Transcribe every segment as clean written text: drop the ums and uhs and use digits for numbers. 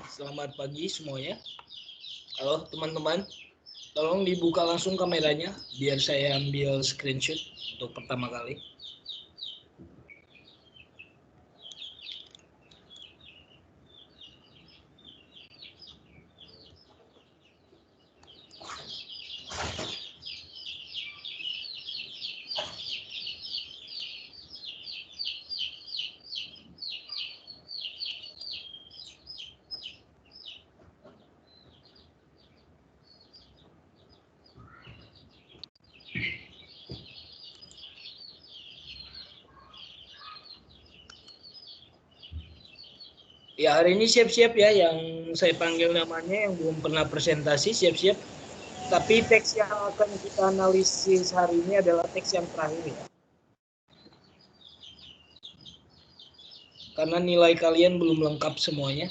Selamat pagi semuanya. Halo teman-teman, tolong dibuka langsung kameranya biar saya ambil screenshot untuk pertama kali. Ya, hari ini siap-siap ya, yang saya panggil namanya yang belum pernah presentasi, siap-siap. Tapi teks yang akan kita analisis hari ini adalah teks yang terakhir ya. Karena nilai kalian belum lengkap semuanya.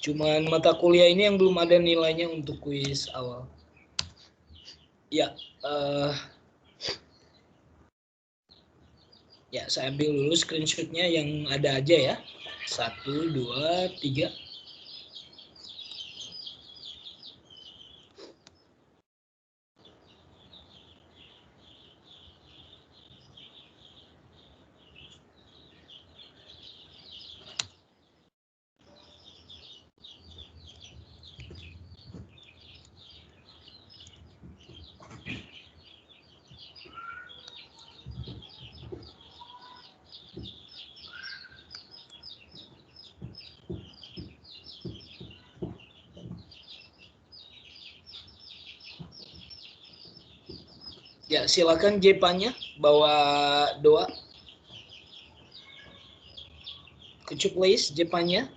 Cuman mata kuliah ini yang belum ada nilainya untuk kuis awal. Ya, ya saya ambil dulu screenshotnya yang ada aja ya. 1, 2, 3. Ya, silakan Jepanya bawa doa. Could you please Jepanya?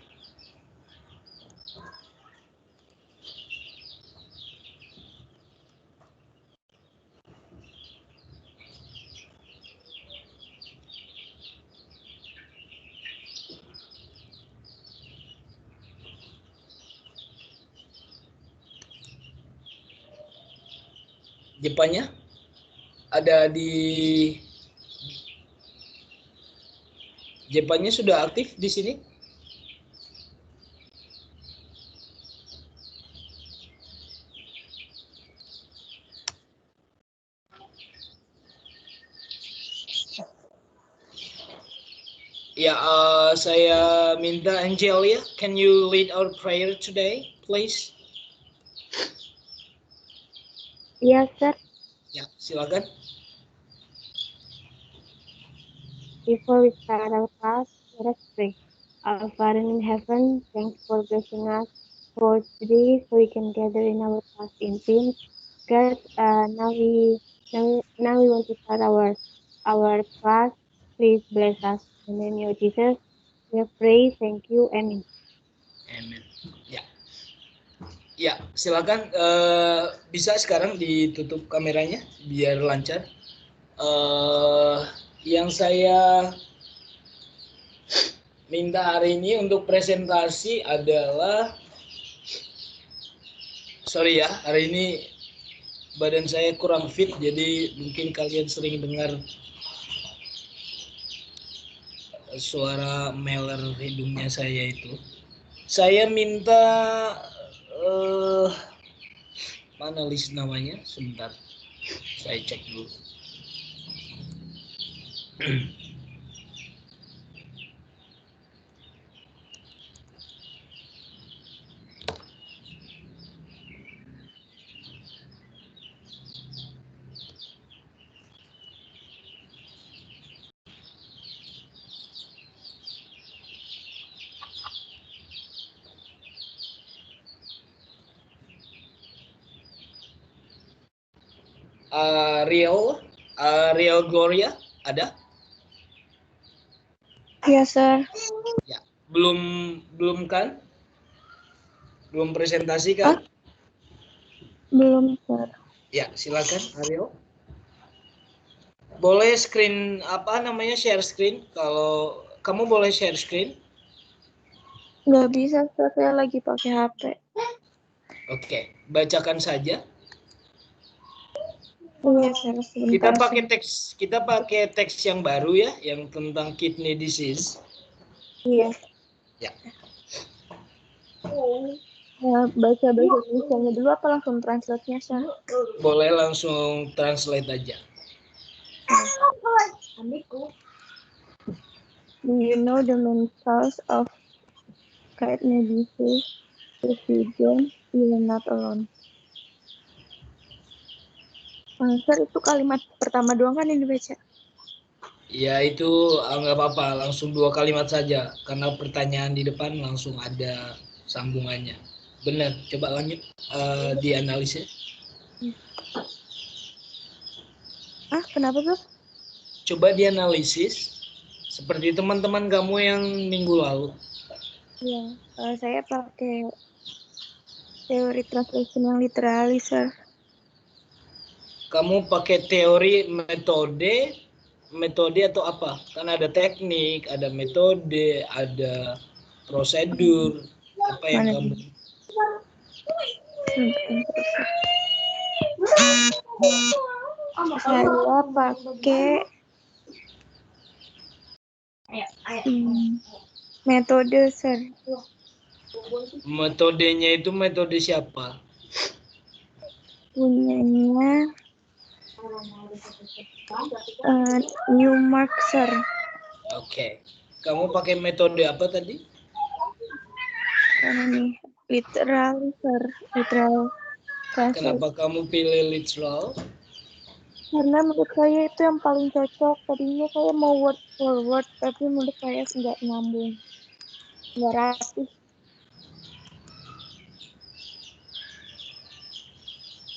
Jepanya ada di Jepanya sudah aktif di sini? Ya, saya minta Angelia, can you lead our prayer today, please? Yes, sir. Ya, silakan. Before we start our class, let us pray. Our Father in heaven, thanks for blessing us for today so we can gather in our class in peace. God, now we want to start our class. Please bless us. In the name of Jesus, we pray. Thank you. Amen. Amen. Ya, ya silakan. Bisa sekarang ditutup kameranya biar lancar. Yang saya minta hari ini untuk presentasi adalah, sorry ya, hari ini badan saya kurang fit, jadi mungkin kalian sering dengar suara meler hidungnya saya itu. Saya minta mana list namanya? Sebentar, saya cek dulu. Real Gloria ada? Iya, sir. Ya, belum kan? Belum presentasi kan? Belum, sir. Ya, silakan Ariel. Boleh screen apa namanya, share screen? Kalau kamu boleh share screen? Nggak bisa, sir. Saya lagi pakai HP. Oke, bacakan saja. Iya, sir. Kita pakai teks yang baru ya, yang tentang kidney disease. Iya. Ya. Baca bahasa Indonesia dulu apa langsung translate-nya, Syah? Boleh langsung translate aja. Do you know the main cause of kidney disease? If you don't, you're not alone. Sir, itu kalimat pertama doang kan yang dibaca? Ya itu nggak apa-apa, langsung 2 kalimat saja. Karena pertanyaan di depan langsung ada sambungannya. Benar, coba lanjut dianalisis. Kenapa tuh? Coba dianalisis seperti teman-teman kamu yang minggu lalu. Iya, saya pakai teori translation yang literalis, Sir. Kamu pakai teori metode atau apa? Kan ada teknik, ada metode, ada prosedur. Apa yang kamu? Saya pakai metode, Sir. Metodenya itu metode siapa? Punyanya Newmark, Sir. Oke. Kamu pakai metode apa tadi? Ini literal, Sir. Literal. Kenapa kamu pilih literal? Karena menurut saya itu yang paling cocok. Tadinya saya mau word for word, tapi menurut saya nggak nyambung, nggak rapi.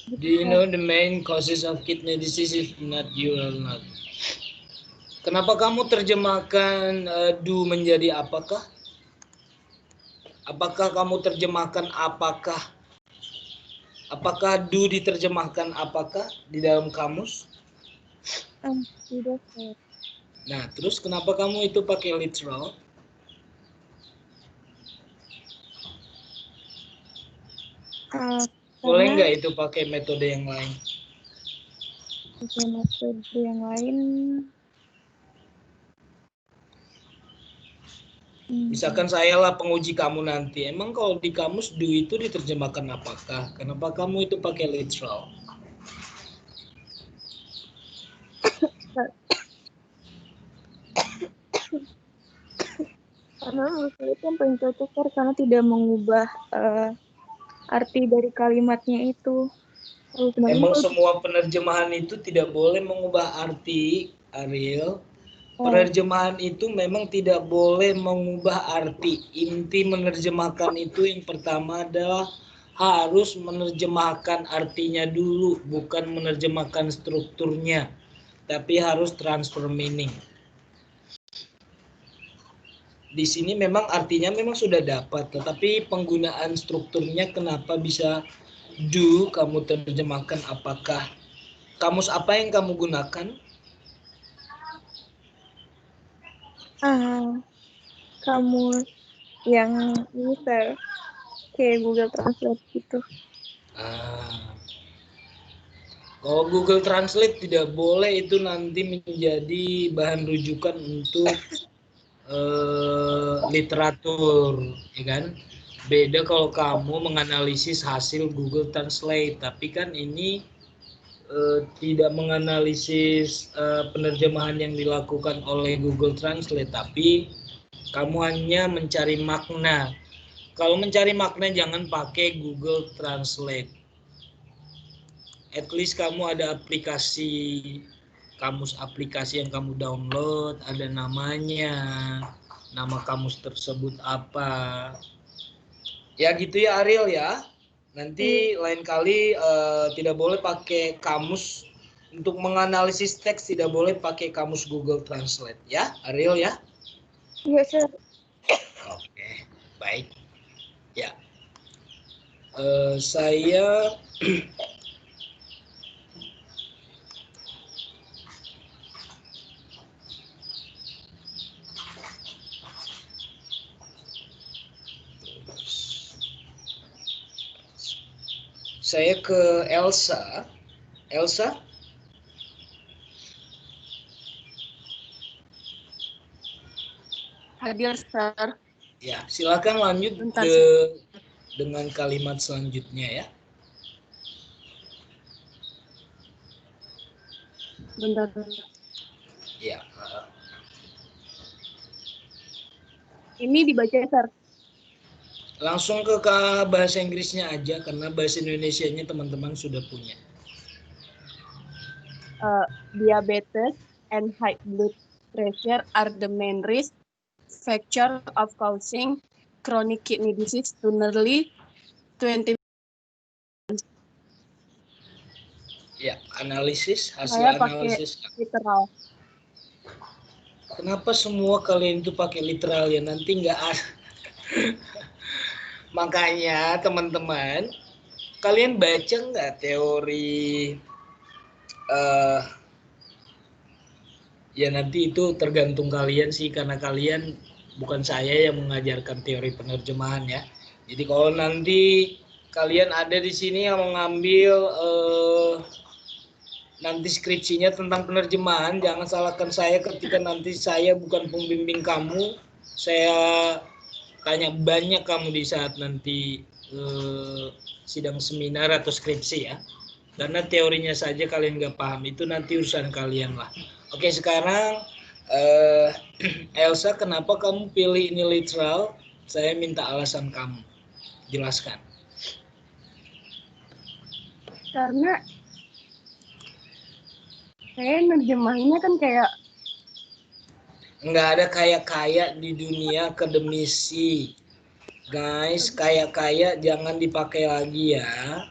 Do you know the main causes of kidney disease if not you or not? Kenapa kamu terjemahkan do menjadi apakah? Apakah kamu terjemahkan apakah? Apakah do diterjemahkan apakah di dalam kamus? Tidak, Sir. Nah, terus kenapa kamu itu pakai literal? Boleh nggak itu pakai metode yang lain? Pakai metode yang lain. Misalkan saya lah penguji kamu nanti. Emang kalau di kamus do itu diterjemahkan apakah? Kenapa kamu itu pakai literal? Karena menurut saya itu yang paling cocok, Sir, karena tidak mengubah arti dari kalimatnya itu. Emang semua penerjemahan itu tidak boleh mengubah arti, Ariel. Penerjemahan itu memang tidak boleh mengubah arti. Inti menerjemahkan itu yang pertama adalah harus menerjemahkan artinya dulu, bukan menerjemahkan strukturnya, tapi harus transfer meaning. Di sini memang artinya memang sudah dapat, tetapi penggunaan strukturnya kenapa bisa do kamu terjemahkan apakah? Kamus apa yang kamu gunakan? Kamus yang ini, Sir, kayak Google Translate gitu. Kalau Google Translate tidak boleh itu nanti menjadi bahan rujukan untuk literatur, ya kan? Beda kalau kamu menganalisis hasil Google Translate, tapi kan ini tidak menganalisis penerjemahan yang dilakukan oleh Google Translate, tapi kamu hanya mencari makna. Kalau mencari makna jangan pakai Google Translate. At least kamu ada aplikasi, kamus aplikasi yang kamu download, ada namanya, nama kamus tersebut apa. Ya gitu ya Ariel ya. Nanti lain kali tidak boleh pakai kamus untuk menganalisis teks, tidak boleh pakai kamus Google Translate ya Ariel ya. Iya, Sir. Oke, baik. Ya. Saya ke Elsa. Elsa? Hadir, Sir. Ya, silakan lanjut Bentar, ke dengan kalimat selanjutnya ya. Bentar. Ya. Ini dibaca, Sir. Langsung ke bahasa Inggrisnya aja karena bahasa Indonesianya teman-teman sudah punya. Diabetes and high blood pressure are the main risk factor of causing chronic kidney disease to nearly 20. Ya, hasil Saya pakai analisis. literal. Kenapa semua kalian itu pakai literal ya? Nanti nggak ada. Makanya teman-teman, kalian baca nggak teori ya nanti itu tergantung kalian sih karena kalian bukan saya yang mengajarkan teori penerjemahan ya. Jadi kalau nanti kalian ada di sini yang mengambil nanti skripsinya tentang penerjemahan, jangan salahkan saya ketika nanti saya bukan pembimbing kamu. Saya tanya banyak kamu di saat nanti sidang seminar atau skripsi ya. Karena teorinya saja kalian nggak paham, itu nanti urusan kalian lah. Oke, sekarang Elsa, kenapa kamu pilih ini literal? Saya minta alasan kamu. Jelaskan. Karena saya nerjemahinnya kan kayak nggak ada kaya-kaya di dunia akademisi. Guys, kaya-kaya jangan dipakai lagi ya.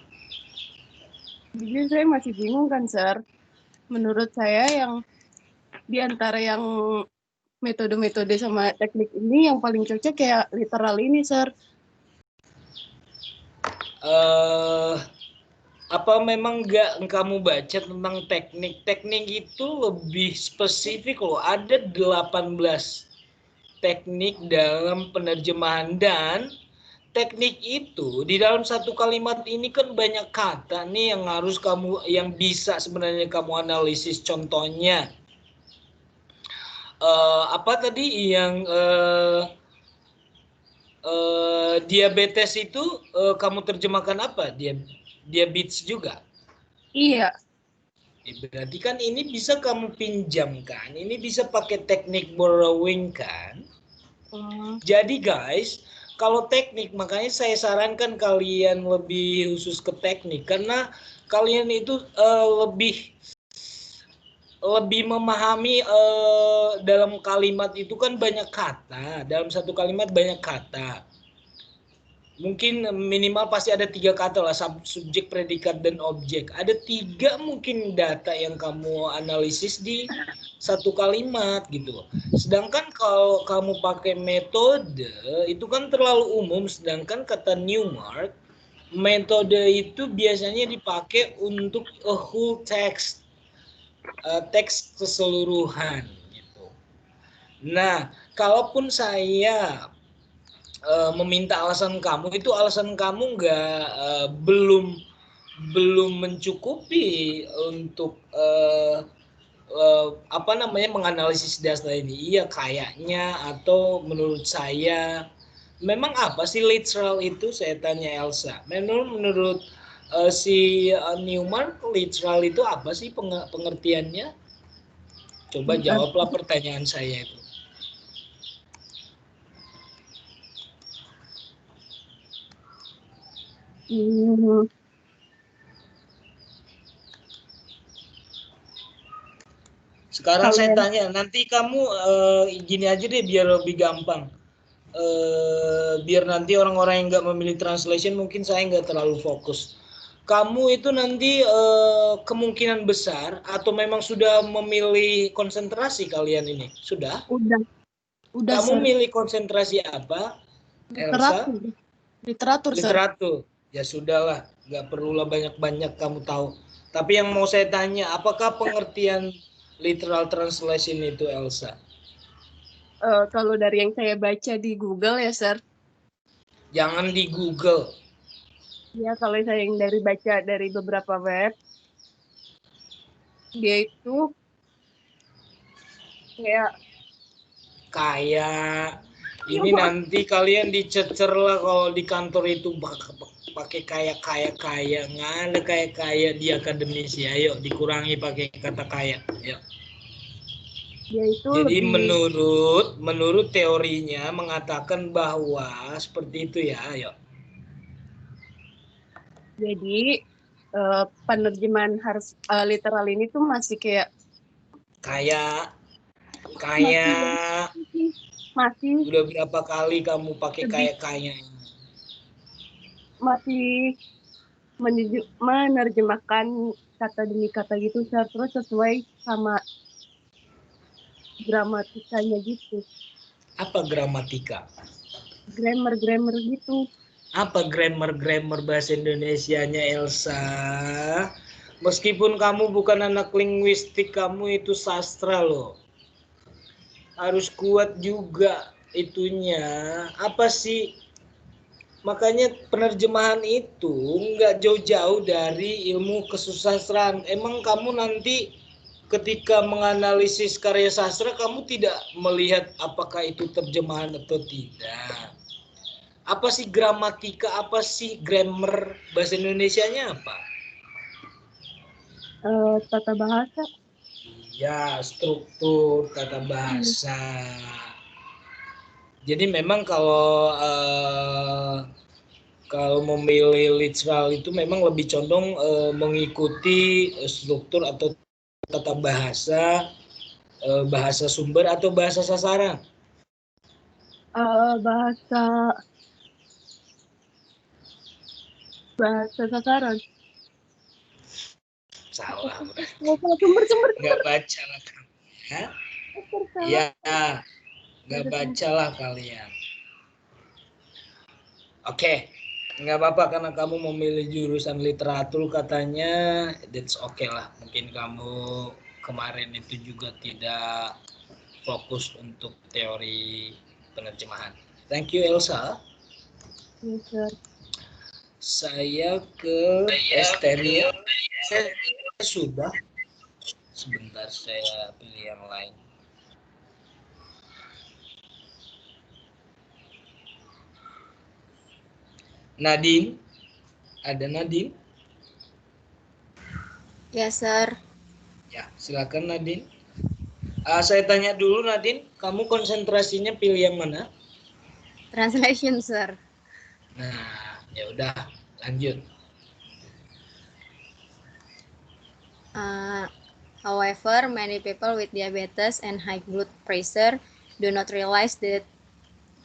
jujur saya masih bingung kan, Sir. Menurut saya yang di antara yang metode-metode sama teknik ini yang paling cocok kayak literal ini, Sir. Apa memang nggak kamu baca tentang teknik? Teknik itu lebih spesifik loh. Ada 18 teknik dalam penerjemahan dan teknik itu di dalam satu kalimat ini kan banyak kata nih yang harus kamu yang bisa sebenarnya kamu analisis. Contohnya apa tadi yang diabetes itu kamu terjemahkan apa? Diabetes juga. Iya. Berarti kan ini bisa kamu pinjamkan, ini bisa pakai teknik borrowing kan? Jadi guys, kalau teknik makanya saya sarankan kalian lebih khusus ke teknik karena kalian itu lebih memahami dalam kalimat itu kan banyak kata, dalam satu kalimat banyak kata. Mungkin minimal pasti ada 3 kata lah, subjek, predikat, dan objek. Ada 3 mungkin data yang kamu analisis di satu kalimat gitu. Sedangkan kalau kamu pakai metode itu kan terlalu umum, sedangkan kata Newmark, metode itu biasanya dipakai untuk a whole text, teks keseluruhan gitu. Nah, kalaupun saya meminta alasan kamu itu alasan kamu belum mencukupi untuk apa namanya menganalisis data ini. Iya kayaknya atau menurut saya memang apa sih literal itu, saya tanya Elsa. Menurut si Newman literal itu apa sih pengertiannya? Coba jawablah pertanyaan saya itu. Sekarang saya tanya, nanti kamu gini aja deh biar lebih gampang. Biar nanti orang-orang yang nggak memilih translation mungkin saya nggak terlalu fokus. Kamu itu nanti kemungkinan besar atau memang sudah memilih konsentrasi kalian ini? Sudah? Udah, Kamu Sir. milih konsentrasi apa, Elsa? Literatur. Ya sudahlah, nggak perlulah banyak-banyak kamu tahu. Tapi yang mau saya tanya, apakah pengertian literal translation itu, Elsa? Kalau dari yang saya baca di Google ya, Sir. Jangan di Google. Ya, kalau saya yang baca dari beberapa web, dia itu kayak Ini nanti kalian dicecer lah kalau di kantor itu pakai kaya nggak ada kaya di akademisi. Ayo dikurangi pakai kata kaya. Ayo. Dia itu Jadi lebih menurut teorinya mengatakan bahwa seperti itu ya. Ayo. jadi penerjemahan harus literal ini tuh masih kayak Kaya masih udah berapa kali kamu pakai kaya masih menerjemahkan kata demi kata gitu terus sesuai sama gramatikanya gitu, apa gramatika? grammar gitu. Apa grammar bahasa Indonesianya, Elsa? Meskipun kamu bukan anak linguistik, kamu itu sastra loh. Harus kuat juga itunya. Apa sih? Makanya penerjemahan itu nggak jauh-jauh dari ilmu kesusastraan. Emang kamu nanti ketika menganalisis karya sastra, kamu tidak melihat apakah itu terjemahan atau tidak. Apa sih gramatika, apa sih grammar, bahasa Indonesianya apa? Tata bahasa. Ya, struktur tata bahasa. Jadi memang kalau memilih literal itu memang lebih condong mengikuti struktur atau tata bahasa, bahasa sumber atau bahasa sasaran. Bahasa sasaran. Salah. Sumber. Nggak baca lah kamu. Ya, nggak baca lah kalian. Oke, nggak apa-apa karena kamu memilih jurusan literatur katanya, that's okay lah. Mungkin kamu kemarin itu juga tidak fokus untuk teori penerjemahan. Thank you Elsa. Yes, sir. Saya ke Estenia. Saya sudah. Sebentar saya pilih yang lain. Nadine. Ada Nadine? Yes, sir. Ya, silakan Nadine. Saya tanya dulu Nadine, kamu konsentrasinya pilih yang mana? Translation, sir. Nah, ya udah, lanjut. However, many people with diabetes and high blood pressure do not realize that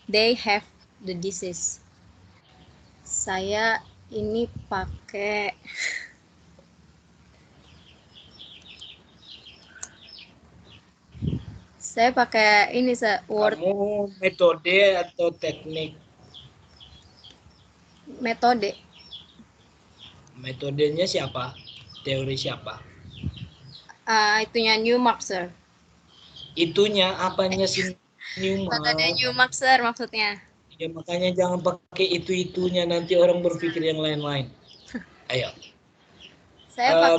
they have the disease. Saya ini pakai ini word. Kamu metode atau teknik? Metode. Metodenya siapa? Teori siapa? Itunya Newmark, sir. Itunya apanya sih Newmark? Metode Newmark, sir, maksudnya. Ya makanya jangan pakai itu-itunya, nanti orang berpikir yang lain-lain. Ayo.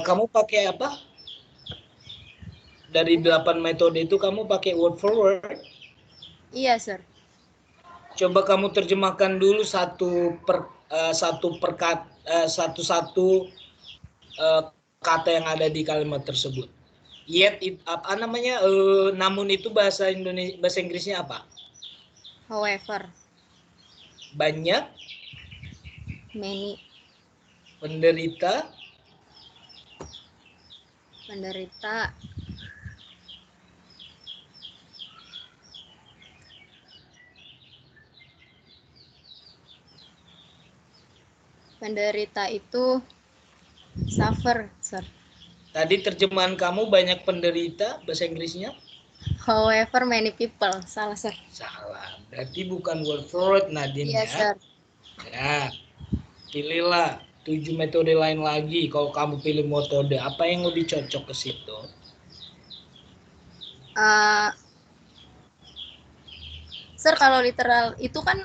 Kamu pakai apa? Dari 8 metode itu kamu pakai word for word? Iya, sir. Coba kamu terjemahkan dulu satu kata yang ada di kalimat tersebut. Yet apa namanya? Namun itu bahasa Inggrisnya apa? However. Banyak. Many. Penderita. Penderita itu suffer, sir. Tadi terjemahan kamu banyak penderita, bahasa Inggrisnya? However many people. Salah, sir. Salah. Berarti bukan word for word, Nadine, yes, ya? Sir. Ya. Pilihlah 7 metode lain lagi. Kalau kamu pilih metode, apa yang lebih cocok ke situ? Sir, kalau literal itu kan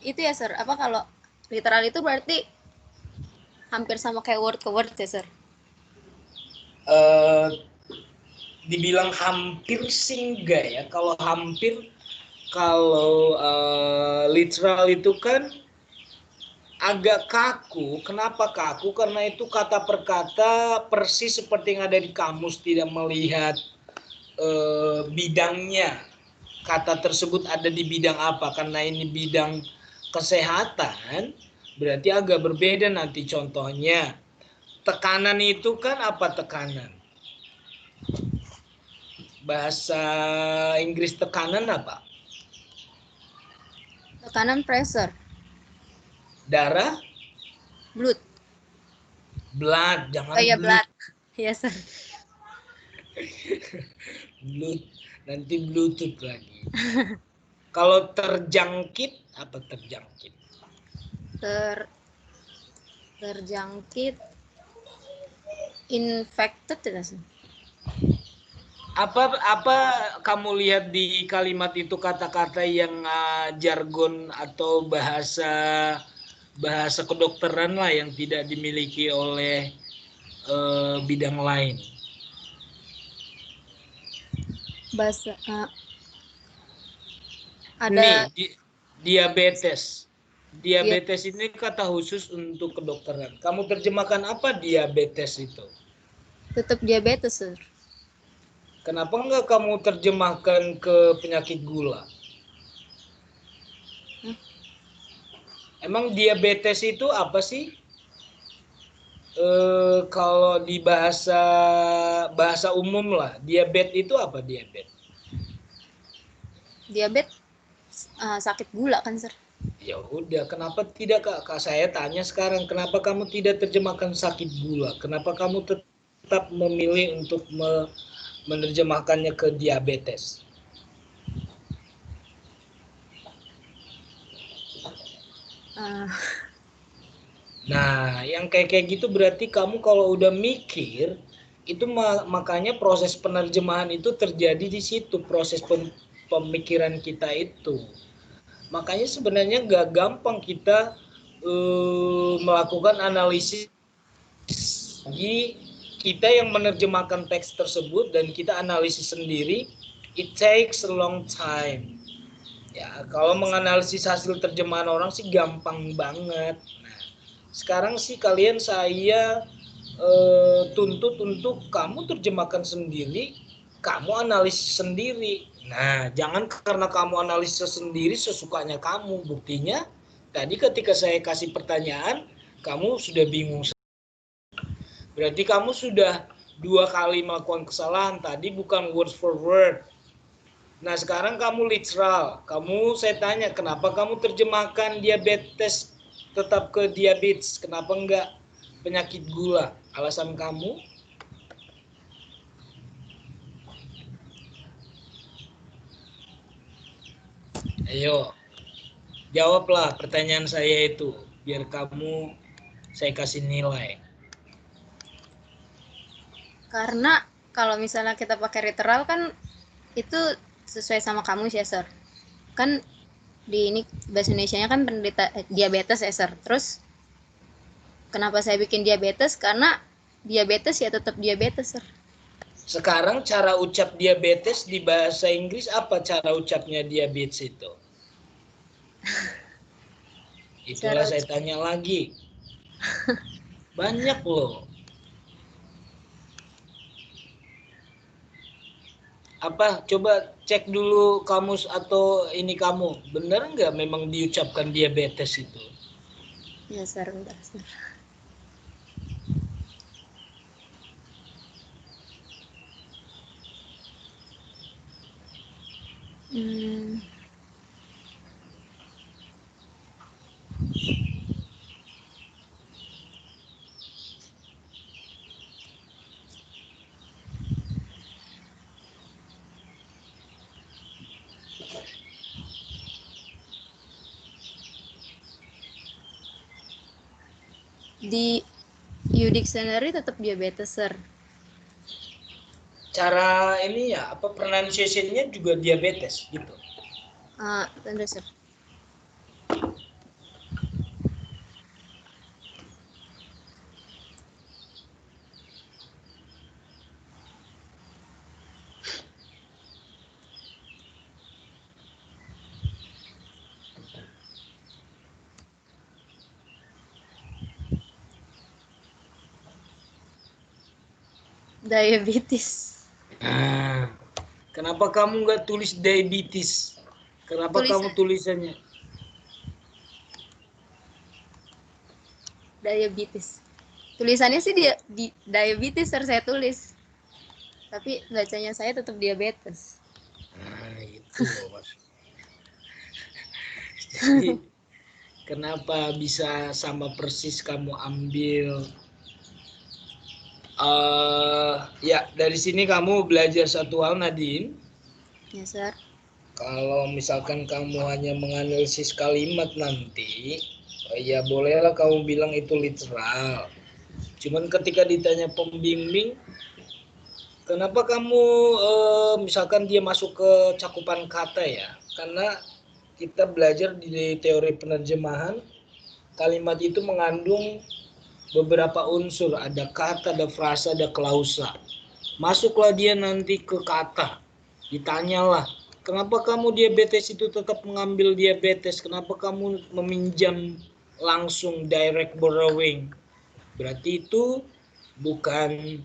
itu ya, sir. Apa kalau literal itu berarti hampir sama kayak word ke word ya, sir? Dibilang hampir sih enggak ya. Kalau hampir kalau literal itu kan agak kaku. Kenapa kaku? Karena itu kata per kata persis seperti yang ada di kamus, tidak melihat bidangnya. Kata tersebut ada di bidang apa? Karena ini bidang kesehatan, berarti agak berbeda nanti contohnya. Tekanan itu kan apa tekanan? Bahasa Inggris tekanan apa? Tekanan pressure. Darah? Blood. Blood, jangan Oh iya, blood. blood. Yes, sir. Blood, nanti bluetooth lagi. Kalau terjangkit, apa terjangkit? Terjangkit, infected tidak sih? Apa kamu lihat di kalimat itu kata-kata yang jargon atau bahasa kedokteran lah yang tidak dimiliki oleh bidang lain? Bahasa Nih, ada diabetes. dia Diabetes ini kata khusus untuk kedokteran. Kamu terjemahkan apa diabetes itu? tetap diabetes, sir. Kenapa enggak kamu terjemahkan ke penyakit gula? Emang diabetes itu apa sih? Kalau di bahasa umum lah, diabetes itu apa diabetes? Diabetes sakit gula kan, sir? Ya udah, kenapa tidak kak? Saya tanya sekarang, kenapa kamu tidak terjemahkan sakit gula? Kenapa kamu tetap memilih untuk menerjemahkannya ke diabetes? Nah, yang kayak gitu berarti kamu kalau udah mikir, itu makanya proses penerjemahan itu terjadi di situ, proses pemikiran kita itu. Makanya sebenarnya gak gampang kita melakukan analisis. Jadi kita yang menerjemahkan teks tersebut dan kita analisis sendiri, it takes a long time. Ya, kalau menganalisis hasil terjemahan orang sih gampang banget. Nah, sekarang sih saya tuntut untuk kamu terjemahkan sendiri, kamu analisis sendiri. Nah, jangan karena kamu analisis sendiri sesukanya kamu. Buktinya tadi ketika saya kasih pertanyaan, kamu sudah bingung. Berarti kamu sudah 2 kali melakukan kesalahan. Tadi bukan word for word. Nah, sekarang kamu literal. Saya tanya, kenapa kamu terjemahkan diabetes tetap ke diabetes? Kenapa enggak penyakit gula? Alasan kamu? Ayo, jawablah pertanyaan saya itu. Biar saya kasih nilai. Karena kalau misalnya kita pakai literal kan itu sesuai sama kamus ya, sir. Kan di ini bahasa Indonesianya kan penderita diabetes ya, sir. Terus kenapa saya bikin diabetes? Karena diabetes ya tetap diabetes, sir. Sekarang cara ucap diabetes di bahasa Inggris apa cara ucapnya diabetes itu? Itulah saya tanya lagi. Banyak loh. Apa? Coba cek dulu kamus atau ini kamu. Benar nggak memang diucapkan diabetes itu? Ya, sir, bentar, sir. Di U-Dictionary tetap diabetes, sir. Cara ini ya, apa pronunciation-nya juga diabetes gitu. Tanda, sir. Diabetes. Nah, kenapa kamu nggak tulis diabetes? Kenapa kamu tulisannya? Diabetes. Tulisannya sih dia di diabetes saya tulis. Tapi bacanya saya tetap diabetes. Nah, itu loh Mas. Jadi, kenapa bisa sama persis kamu ambil? Ya, dari sini kamu belajar satu hal, Nadine. Ya, Sir. Kalau misalkan kamu hanya menganalisis kalimat nanti, ya bolehlah kamu bilang itu literal. Cuman ketika ditanya pembimbing, kenapa kamu misalkan dia masuk ke cakupan kata ya? Karena kita belajar di teori penerjemahan, kalimat itu mengandung beberapa unsur, ada kata, ada frasa, ada klausa. Masuklah dia nanti ke kata, ditanyalah, kenapa kamu diabetes itu tetap mengambil diabetes, kenapa kamu meminjam langsung direct borrowing, berarti itu bukan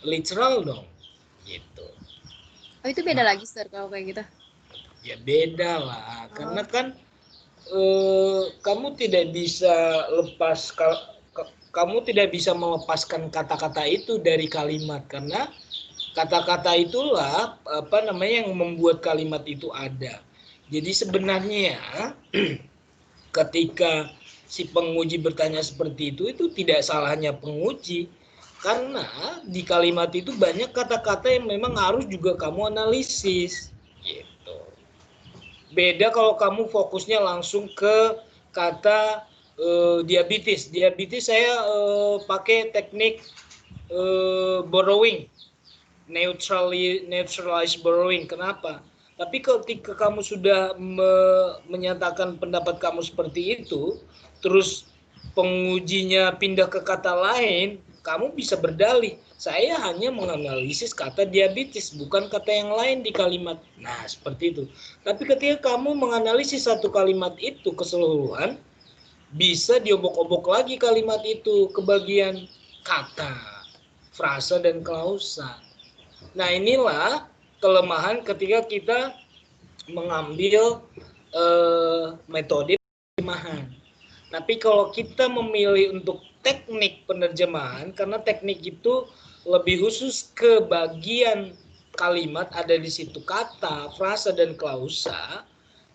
literal dong, gitu. Oh, itu beda lagi, Sir, kalau kayak gitu. Ya beda lah, karena kan kamu tidak bisa kamu tidak bisa melepaskan kata-kata itu dari kalimat, karena kata-kata itulah apa namanya yang membuat kalimat itu ada. Jadi sebenarnya ketika si penguji bertanya seperti itu tidak salahnya penguji, karena di kalimat itu banyak kata-kata yang memang harus juga kamu analisis gitu. Beda kalau kamu fokusnya langsung ke kata diabetes. Diabetes saya pakai teknik borrowing, neutralized borrowing. Kenapa? Tapi ketika kamu sudah menyatakan pendapat kamu seperti itu, terus pengujinya pindah ke kata lain, kamu bisa berdalih, saya hanya menganalisis kata diabetes, bukan kata yang lain di kalimat. Nah, seperti itu. Tapi ketika kamu menganalisis satu kalimat itu keseluruhan, bisa diobok-obok lagi kalimat itu ke bagian kata, frasa, dan klausa. Nah, inilah kelemahan ketika kita mengambil metode penerjemahan. Tapi kalau kita memilih untuk teknik penerjemahan, karena teknik itu lebih khusus ke bagian kalimat, ada di situ kata, frasa, dan klausa.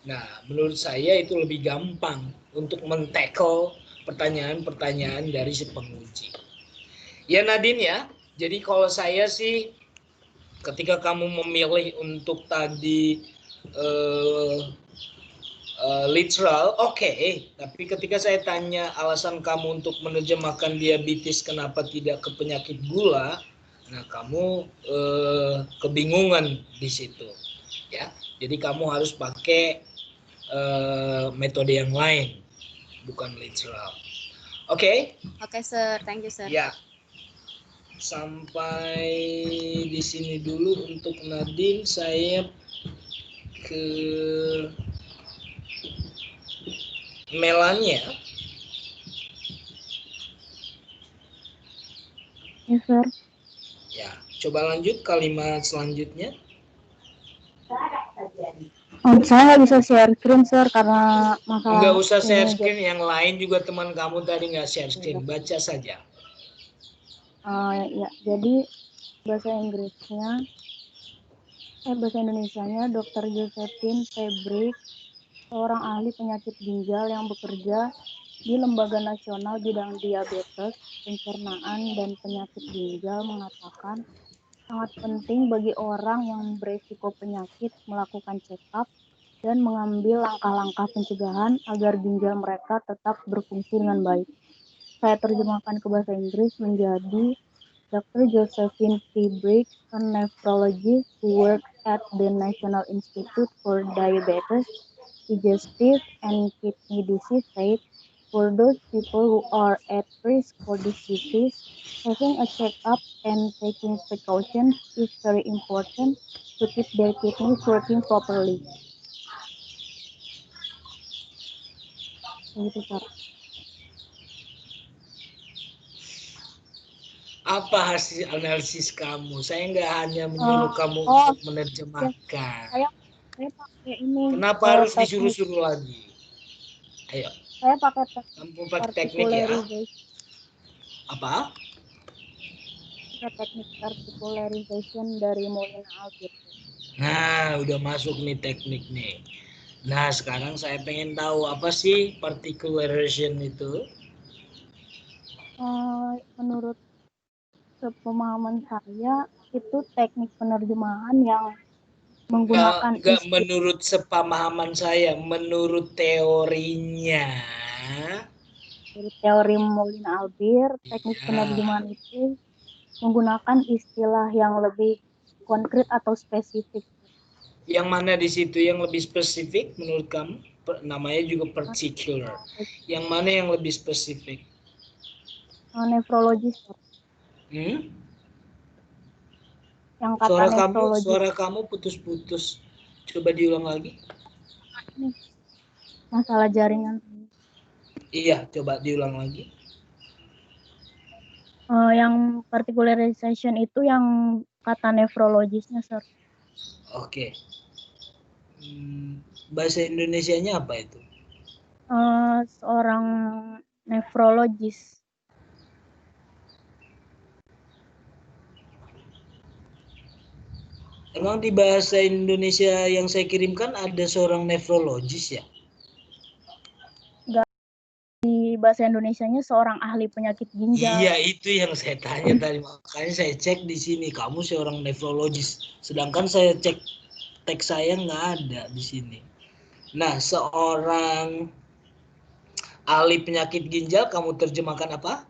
Nah, menurut saya itu lebih gampang untuk men-tackle pertanyaan-pertanyaan dari si penguji. Ya Nadine ya, jadi kalau saya sih ketika kamu memilih untuk tadi literal, oke. Tapi ketika saya tanya alasan kamu untuk menerjemahkan diabetes kenapa tidak ke penyakit gula, nah kamu kebingungan di situ, ya. Jadi kamu harus pakai metode yang lain, bukan literal. Oke? Oke, Sir. Thank you, Sir. Ya. Sampai di sini dulu untuk Nadine. Saya ke Melania. Ya, Sir. Ya, coba lanjut kalimat selanjutnya. Saya nggak bisa share screen, Sir, karena masalah Nggak usah share ini. screen, yang lain juga teman kamu tadi nggak share screen, baca saja. Ya, jadi bahasa Indonesianya Dr. Josephine Febrik, seorang ahli penyakit ginjal yang bekerja di Lembaga Nasional Bidang Diabetes, Pencernaan, dan Penyakit Ginjal mengatakan sangat penting bagi orang yang beresiko penyakit melakukan check-up dan mengambil langkah-langkah pencegahan agar ginjal mereka tetap berfungsi dengan baik. Saya terjemahkan ke bahasa Inggris menjadi Dr. Josephine Febrik, a nephrologist who works at the National Institute for Diabetes, Digestive and Kidney Disease, said, for those people who are at risk for this disease, having a checkup and taking precautions is very important to keep their kidneys working properly. Gitu, Sir. Apa hasil analisis kamu? Saya nggak hanya menyuruh kamu Oh, untuk menerjemahkan. saya pakai ini Kenapa harus teknik. disuruh-suruh lagi? Ayo, Saya pakai kamu pakai teknik ya. particularization. Apa? Teknik particularization dari Molina Albert. Nah, udah masuk nih teknik nih. Nah, sekarang saya pengen tahu apa sih particularization itu? Menurut sepemahaman saya itu teknik penerjemahan yang menggunakan Enggak menurut sepemahaman saya, menurut teorinya. teori Molina Albert, teknik Ya. penerjemahan itu menggunakan istilah yang lebih konkret atau spesifik. Yang mana di situ yang lebih spesifik menurut kamu? Namanya juga particular. Yang mana yang lebih spesifik? Nefrologis, yang kata nefrologis. Suara kamu putus-putus. Coba diulang lagi. Ini masalah jaringan. Iya, coba diulang lagi. Yang particularization itu yang kata nefrologisnya, Sir. Oke. Bahasa Indonesianya apa itu? Seorang nefrologis. Emang di bahasa Indonesia yang saya kirimkan ada seorang nefrologis ya? Di bahasa Indonesianya seorang ahli penyakit ginjal. Iya, itu yang saya tanya tadi. Makanya saya cek di sini, kamu seorang nefrologis. Sedangkan saya cek teks saya nggak ada di sini. Nah, seorang ahli penyakit ginjal, kamu terjemahkan apa?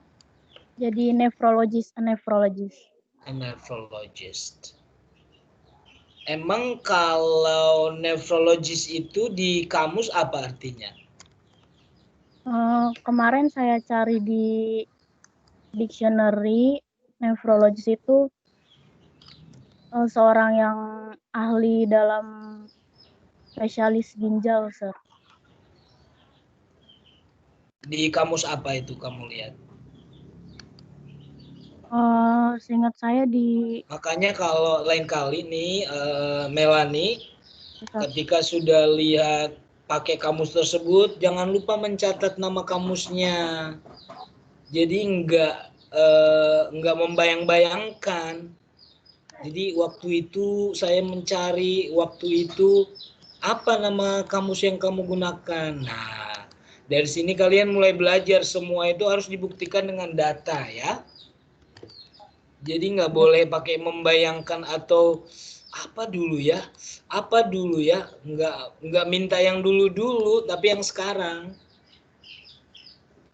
Jadi nefrologis, a nephrologist. A nephrologist. Emang kalau nephrologis itu di kamus apa artinya? Kemarin saya cari di dictionary, nefrologis itu seorang yang ahli dalam spesialis ginjal, Sir. Di kamus apa itu kamu lihat? Seingat saya di Makanya kalau lain kali nih Melanie, ketika sudah lihat pakai kamus tersebut, jangan lupa mencatat nama kamusnya. Jadi enggak membayang-bayangkan. Jadi waktu itu saya mencari waktu itu apa nama kamus yang kamu gunakan. Nah, dari sini kalian mulai belajar, semua itu harus dibuktikan dengan data ya. Jadi nggak boleh pakai membayangkan atau apa dulu ya, nggak minta yang dulu tapi yang sekarang.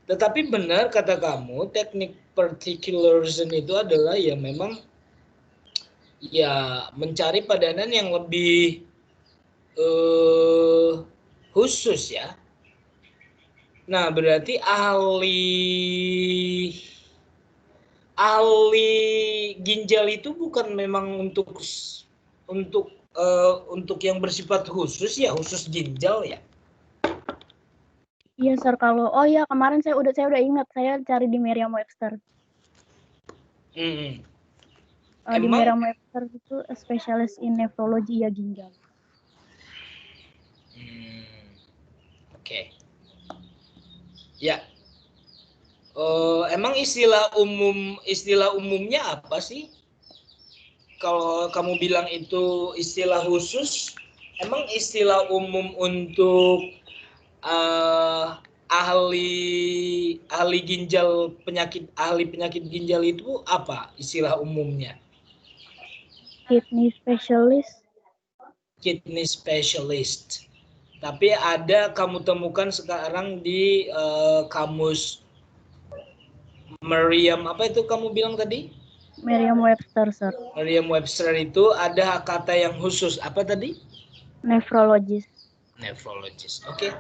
Tetapi benar kata kamu, teknik particularization itu adalah ya memang ya mencari padanan yang lebih khusus ya. Nah, berarti ahli ginjal itu bukan memang untuk yang bersifat khusus ya, khusus ginjal ya. Iya, Sir. Kemarin saya udah ingat, saya cari di Merriam-Webster. Di Merriam-Webster itu specialist in nephrology ya ginjal. Oke. Ya. Emang istilah umumnya apa sih? Kalau kamu bilang itu istilah khusus, emang istilah umum untuk ahli penyakit ginjal itu apa istilah umumnya? Kidney specialist. Kidney specialist. Tapi ada kamu temukan sekarang di kamus Merriam, apa itu kamu bilang tadi? Merriam-Webster, Sir. Merriam-Webster itu ada kata yang khusus, apa tadi? Nephrologist. Nephrologist. Oke.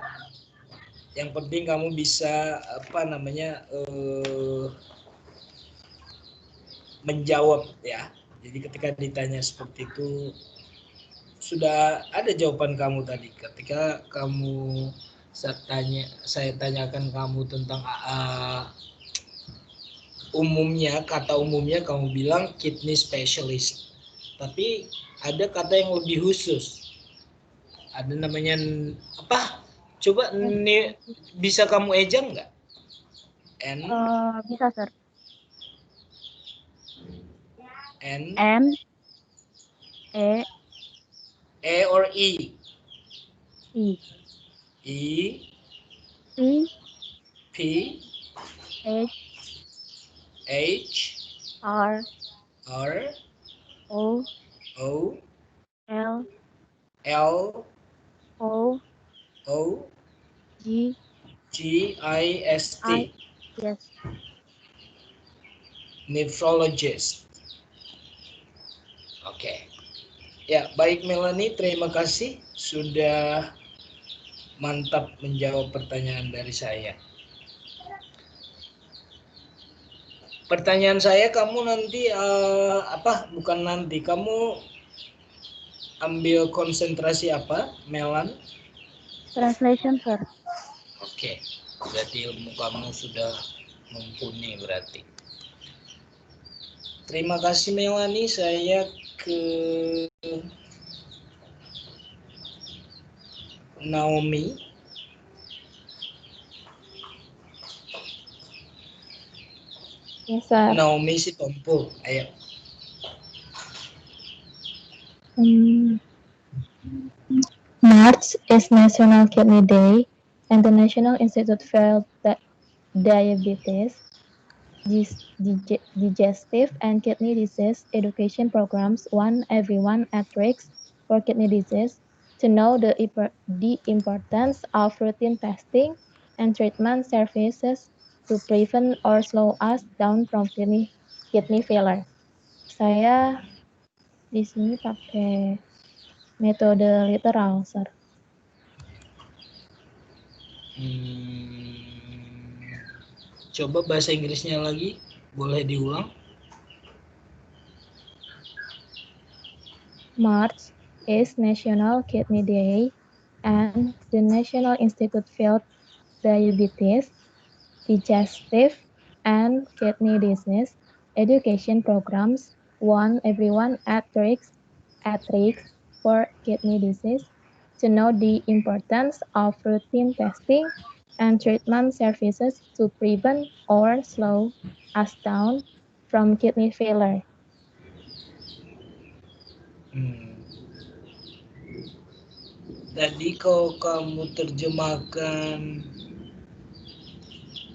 Yang penting kamu bisa menjawab ya. Jadi ketika ditanya seperti itu sudah ada jawaban kamu tadi. Ketika kamu saya tanyakan kamu tentang kata umumnya kamu bilang kidney specialist. Tapi ada kata yang lebih khusus. Ada namanya apa? Coba nih, bisa kamu ejang nggak? Bisa, Sir. N E or E? I E P P H H R R O O L L O O G G I S I T. yes. Nephrologist. Oke. Ya, baik Melanie, terima kasih sudah mantap menjawab pertanyaan dari saya. Pertanyaan saya, kamu nanti bukan nanti, kamu ambil konsentrasi apa, Melan? Translation, Sir. Oke, berarti ilmu kamu sudah mumpuni berarti. Terima kasih Melanie, saya ke Naomi. Yes, Sir. Naomi si Tompo, ayo. March is National Kidney Day, and the National Institute for Diabetes, Digestive and Kidney Disease Education programs warn everyone at risk for kidney disease to know the importance of routine testing and treatment services to prevent or slow us down from kidney failure. Saya di sini pakai metode literal, Sir. Coba bahasa Inggrisnya lagi, boleh diulang? March is National Kidney Day, and the National Institute for Diabetes, Digestive and Kidney Disease Education programs warn everyone at risk for kidney disease to know the importance of routine testing and treatment services to prevent or slow us down from kidney failure. Tadi kalau kamu terjemahkan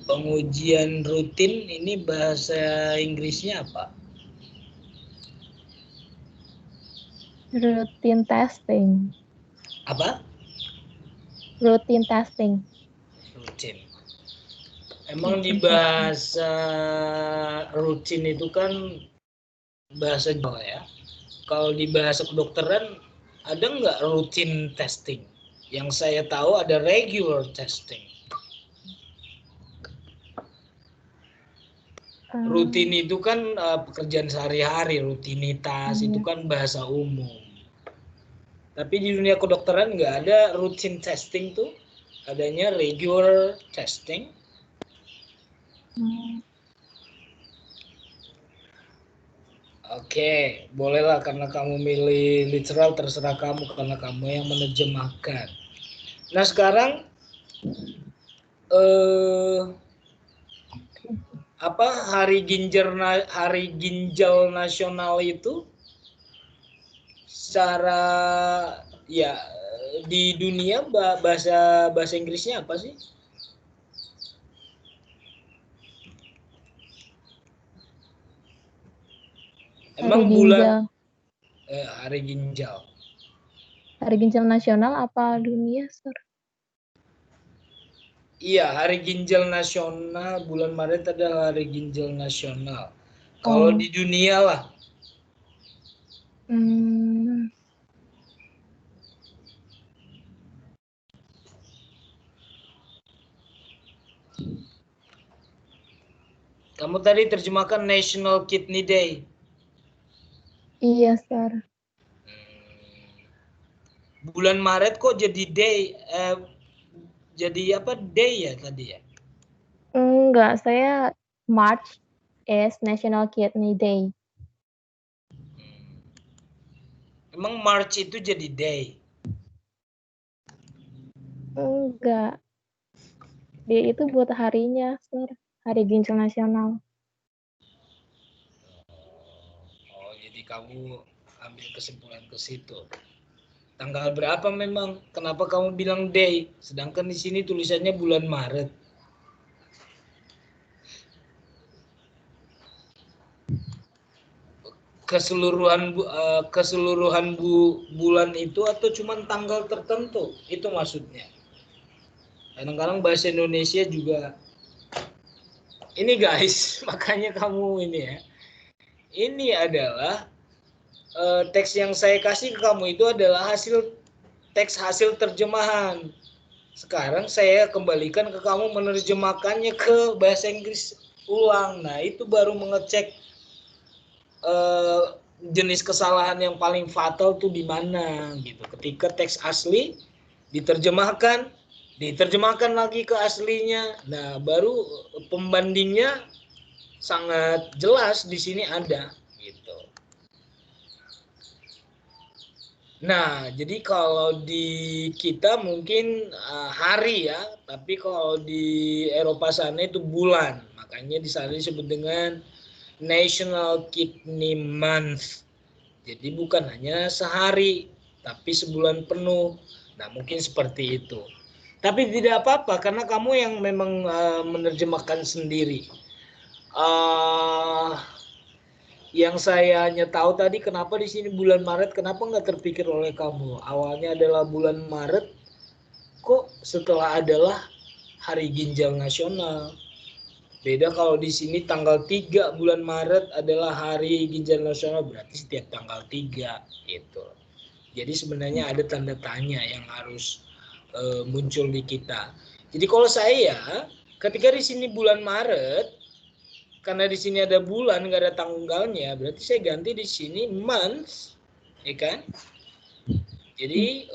pengujian rutin, ini bahasa Inggrisnya apa? Routine testing. Apa? Routine testing. Rutin. Emang di bahasa rutin itu kan bahasa Jawa ya. Kalau di bahasa kedokteran ada nggak routine testing? Yang saya tahu ada regular testing. Rutin itu kan pekerjaan sehari-hari, rutinitas itu kan bahasa umum. Tapi di dunia kedokteran nggak ada routine testing tuh, adanya regular testing. Oke, bolehlah karena kamu milih literal, terserah kamu karena kamu yang menerjemahkan. Nah sekarang apa hari ginjal nasional itu secara ya di dunia bahasa Inggrisnya apa sih? Emang bulan hari ginjal. Hari ginjal nasional apa dunia, Sir? Iya, hari ginjal nasional bulan Maret adalah hari ginjal nasional. Kalau di dunia lah. Kamu tadi terjemahkan National Kidney Day. Iya, Sir. Bulan Maret kok jadi day? Jadi apa day ya tadi ya? Enggak, saya March. is National Kidney Day. Emang March itu jadi day? Enggak. Dia itu buat harinya, Sir. Hari Ginjal Nasional. Oh, jadi kamu ambil kesimpulan ke situ. Tanggal berapa memang? Kenapa kamu bilang day? Sedangkan di sini tulisannya bulan Maret. Keseluruhan bulan itu atau cuma tanggal tertentu? Itu maksudnya. Kadang-kadang bahasa Indonesia juga ini guys, makanya kamu ini ya. Ini adalah teks yang saya kasih ke kamu itu adalah teks hasil terjemahan. Sekarang saya kembalikan ke kamu menerjemahkannya ke bahasa Inggris ulang. Nah, itu baru mengecek jenis kesalahan yang paling fatal tuh di mana gitu. Ketika teks asli diterjemahkan lagi ke aslinya. Nah, baru pembandingnya sangat jelas di sini ada gitu. Nah, jadi kalau di kita mungkin hari ya, tapi kalau di Eropa sana itu bulan. Makanya di sana disebut dengan National Kidney Month. Jadi bukan hanya sehari, tapi sebulan penuh. Nah, mungkin seperti itu. Tapi tidak apa-apa karena kamu yang memang menerjemahkan sendiri. Yang saya hanya tahu tadi kenapa di sini bulan Maret, kenapa nggak terpikir oleh kamu? Awalnya adalah bulan Maret, kok setelah adalah Hari Ginjal Nasional. Beda kalau di sini tanggal 3 bulan Maret adalah Hari Ginjal Nasional, berarti setiap tanggal 3 gitu. Jadi sebenarnya ada tanda tanya yang harus muncul di kita. Jadi kalau saya, ketika di sini bulan Maret, karena di sini ada bulan, nggak ada tanggalnya, berarti saya ganti di sini months, ya kan? Jadi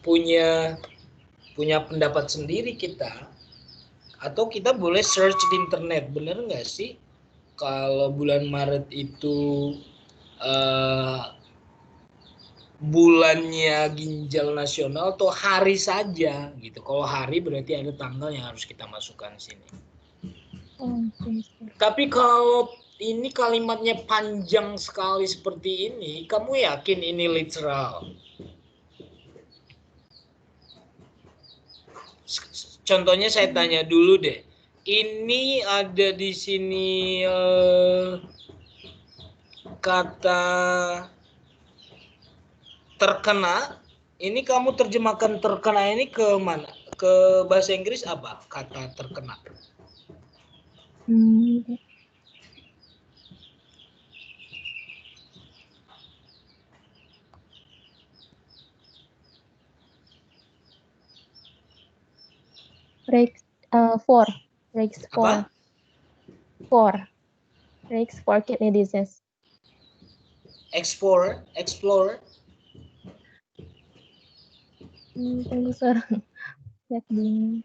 punya pendapat sendiri kita, atau kita boleh search di internet, bener nggak sih kalau bulan Maret itu bulannya ginjal nasional atau hari saja gitu. Kalau hari berarti ada tanggal yang harus kita masukkan di sini. Tapi kalau ini kalimatnya panjang sekali seperti ini, kamu yakin ini literal? Contohnya saya tanya dulu deh. Ini ada di sini kata terkena. Ini kamu terjemahkan terkena ini ke mana? Ke bahasa Inggris apa? Kata terkena. Breaks for kidney disease. Explore. Tunggu, Sir. Lihat dulu.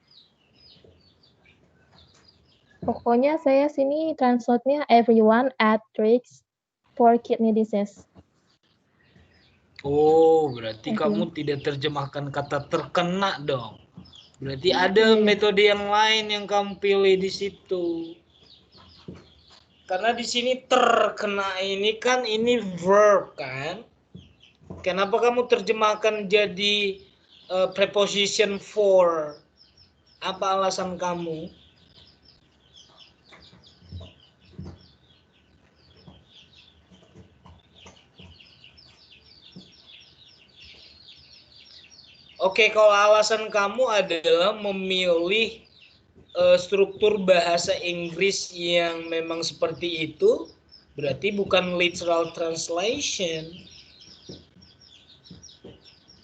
Pokoknya saya sini translate-nya everyone at risk for kidney disease. Oh, berarti kamu tidak terjemahkan kata terkena dong. Berarti ada metode yang lain yang kamu pilih di situ. Karena di sini terkena ini kan ini verb kan. Kenapa kamu terjemahkan jadi preposition for? Apa alasan kamu? Oke, kalau alasan kamu adalah memilih struktur bahasa Inggris yang memang seperti itu, berarti bukan literal translation.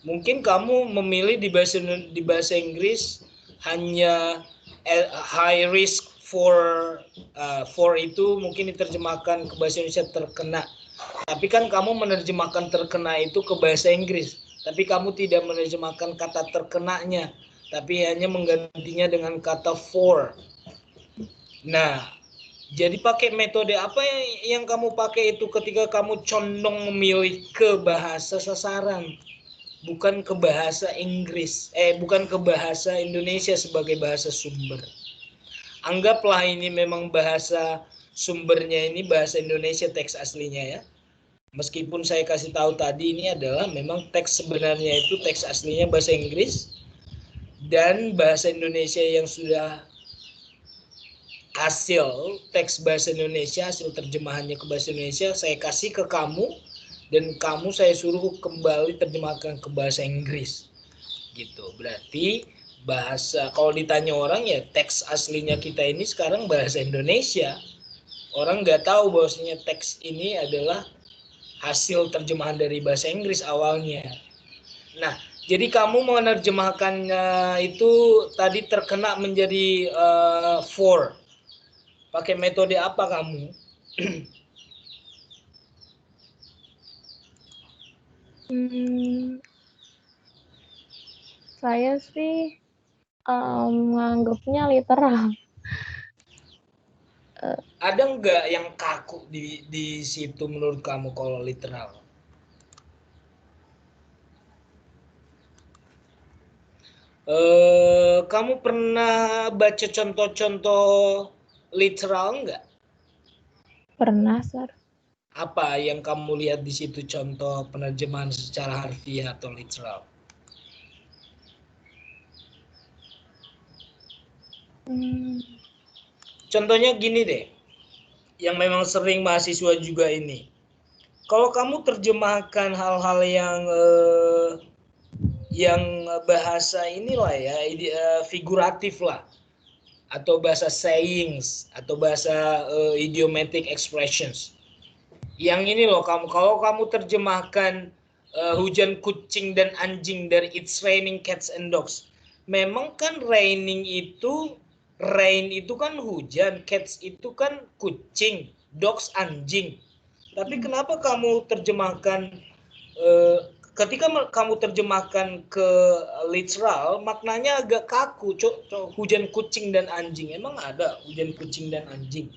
Mungkin kamu memilih di bahasa Inggris hanya high risk for itu mungkin diterjemahkan ke bahasa Indonesia terkena. Tapi kan kamu menerjemahkan terkena itu ke bahasa Inggris. Tapi kamu tidak menerjemahkan kata terkenanya, tapi hanya menggantinya dengan kata for. Nah, Jadi pakai metode apa yang kamu pakai itu ketika kamu condong memilih ke bahasa sasaran, bukan ke bahasa Inggris, bukan ke bahasa Indonesia sebagai bahasa sumber. Anggaplah ini memang bahasa sumbernya ini bahasa Indonesia teks aslinya ya. Meskipun saya kasih tahu tadi ini adalah memang teks sebenarnya itu teks aslinya bahasa Inggris dan bahasa Indonesia yang sudah hasil teks bahasa Indonesia, hasil terjemahannya ke bahasa Indonesia saya kasih ke kamu dan kamu saya suruh kembali terjemahkan ke bahasa Inggris. Gitu. Berarti bahasa kalau ditanya orang ya teks aslinya kita ini sekarang bahasa Indonesia. Orang nggak tahu bahwasanya teks ini adalah hasil terjemahan dari bahasa Inggris awalnya. Nah, jadi kamu menerjemahkannya itu tadi terkena menjadi for. Pakai metode apa kamu? Saya sih menganggapnya literal. Ada nggak yang kaku di situ menurut kamu kalau literal? Kamu pernah baca contoh-contoh literal nggak? Pernah, Sir. Apa yang kamu lihat di situ contoh penerjemahan secara harfiah atau literal? Contohnya gini deh, yang memang sering mahasiswa juga ini. Kalau kamu terjemahkan hal-hal yang bahasa inilah ya, figuratif lah, atau bahasa sayings, atau bahasa idiomatic expressions. Yang ini loh, kalau kamu terjemahkan hujan kucing dan anjing dari It's Raining Cats and Dogs. Memang kan rain itu kan hujan, cats itu kan kucing, dogs anjing. Tapi kenapa kamu terjemahkan ketika kamu terjemahkan ke literal maknanya agak kaku, hujan kucing dan anjing. Emang ada hujan kucing dan anjing?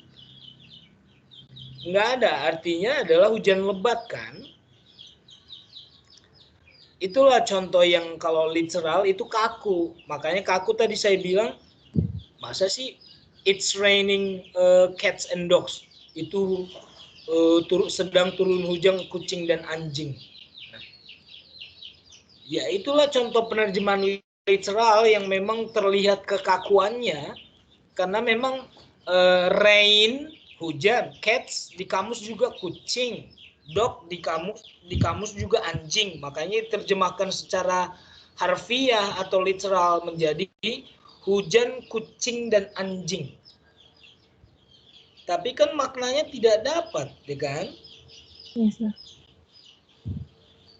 Nggak ada, artinya adalah hujan lebat kan. Itulah contoh yang kalau literal itu kaku. Makanya kaku tadi saya bilang, masa sih It's Raining Cats and Dogs itu sedang turun hujan kucing dan anjing. Nah, ya itulah contoh penerjemahan literal yang memang terlihat kekakuannya, karena memang rain hujan, cats di kamus juga kucing, dog di kamus juga anjing. Makanya diterjemahkan secara harfiah atau literal menjadi hujan kucing dan anjing. Tapi kan maknanya tidak dapat, ya kan? Yes, sir.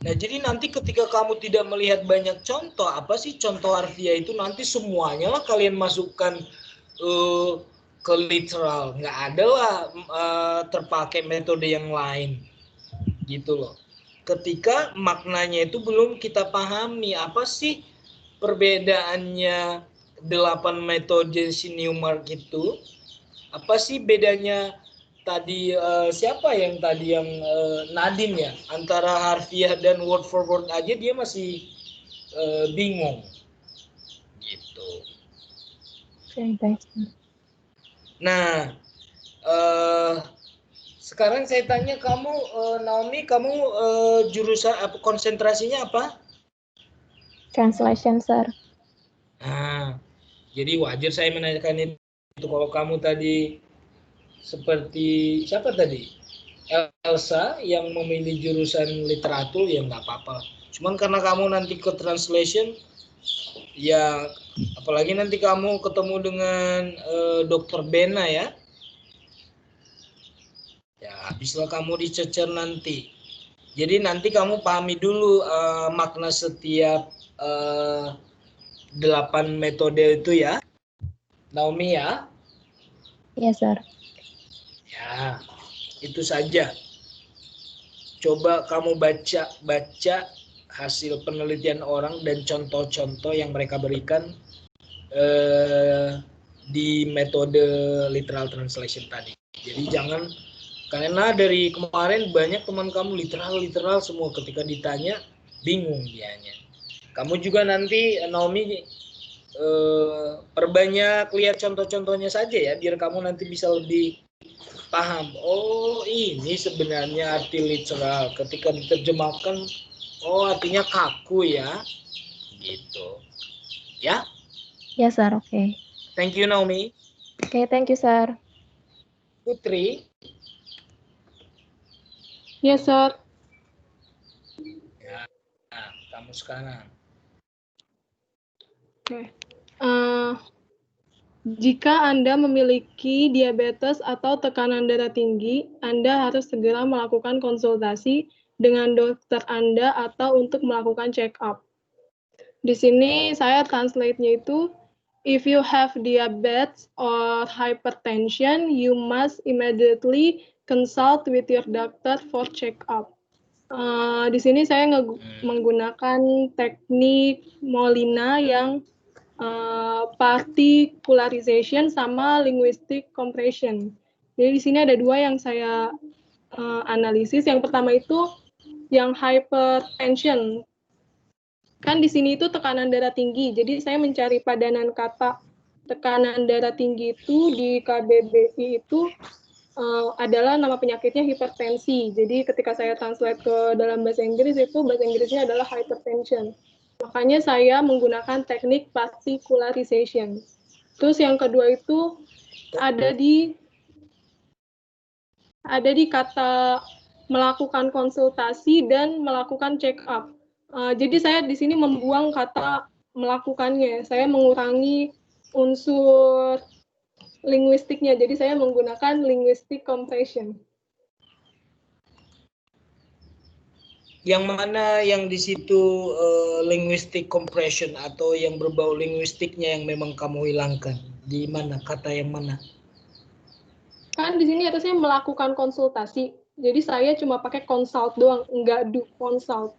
Nah, jadi nanti ketika kamu tidak melihat banyak contoh, apa sih contoh harfiah itu, nanti semuanya lah kalian masukkan ke literal. Nggak ada lah terpakai metode yang lain. Gitu loh. Ketika maknanya itu belum kita pahami, apa sih perbedaannya 8 metode si Newmark itu? Apa sih bedanya tadi siapa yang tadi yang Nadine ya, antara harfiah dan word for word aja dia masih bingung gitu. Okay, thanks. Nah sekarang saya tanya kamu Naomi, kamu jurusan konsentrasinya apa? Translation, sir. Nah, jadi wajar saya menanyakan itu. Kalau kamu tadi seperti siapa tadi? Elsa yang memilih jurusan literatur ya nggak apa-apa. Cuman karena kamu nanti ke translation, ya apalagi nanti kamu ketemu dengan Dr. Bena ya. Ya habislah kamu dicecer nanti. Jadi nanti kamu pahami dulu makna setiap 8 metode itu ya, Naomi ya. Yes, sir. Ya, itu saja. Coba kamu baca hasil penelitian orang dan contoh-contoh yang mereka berikan di metode literal translation tadi. Jadi jangan, karena dari kemarin banyak teman kamu literal semua, ketika ditanya bingung dianya. Kamu juga nanti Naomi perbanyak lihat contoh-contohnya saja ya, biar kamu nanti bisa lebih paham. Oh, ini sebenarnya arti literal. Ketika diterjemahkan, oh artinya kaku ya, gitu. Ya? Ya, Sir. Oke. Thank you Naomi. Oke, thank you, Sir. Putri. Yes, sir. Ya, nah, kamu sekarang. Oke. Jika Anda memiliki diabetes atau tekanan darah tinggi, Anda harus segera melakukan konsultasi dengan dokter Anda atau untuk melakukan check up. Di sini saya translate-nya itu, if you have diabetes or hypertension, you must immediately consult with your doctor for check up. Di sini saya menggunakan teknik Molina yang particularization sama linguistic compression. Jadi di sini ada dua yang saya analisis. Yang pertama itu yang hypertension. Kan di sini itu tekanan darah tinggi. Jadi saya mencari padanan kata tekanan darah tinggi itu di KBBI itu adalah nama penyakitnya hipertensi. Jadi ketika saya translate ke dalam bahasa Inggris itu bahasa Inggrisnya adalah hypertension. Makanya saya menggunakan teknik particularization. Terus yang kedua itu ada di kata melakukan konsultasi dan melakukan check up. Jadi saya di sini membuang kata melakukannya. Saya mengurangi unsur linguistiknya. Jadi saya menggunakan linguistic compression. Yang mana yang di situ linguistic compression atau yang berbau linguistiknya yang memang kamu hilangkan? Di mana? Kata yang mana? Kan di sini harusnya melakukan konsultasi. Jadi saya cuma pakai consult doang, enggak do consult.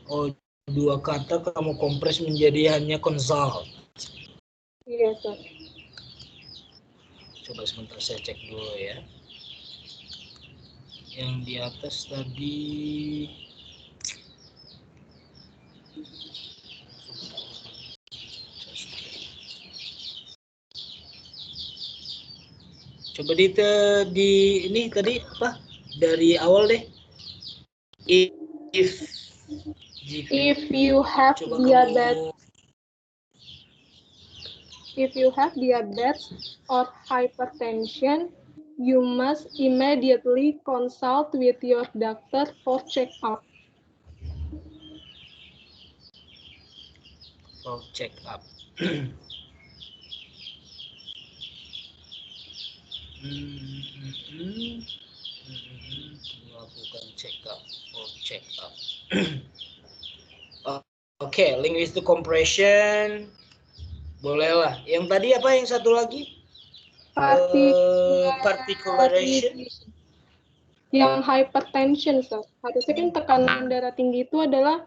Oh, dua kata kamu kompres menjadi hanya consult. Iya, Sir. Coba sebentar saya cek dulu ya. Yang di atas tadi coba di ini tadi apa? Dari awal deh. If you have diabetes, or hypertension, you must immediately consult with your doctor for check-up. For check-up. Melakukan check-up. For check-up. Oke, linguistic compression. Bolehlah. Yang tadi apa yang satu lagi? Particularization. Yang hypertension, Sir. Harusnya kan tekanan darah tinggi itu adalah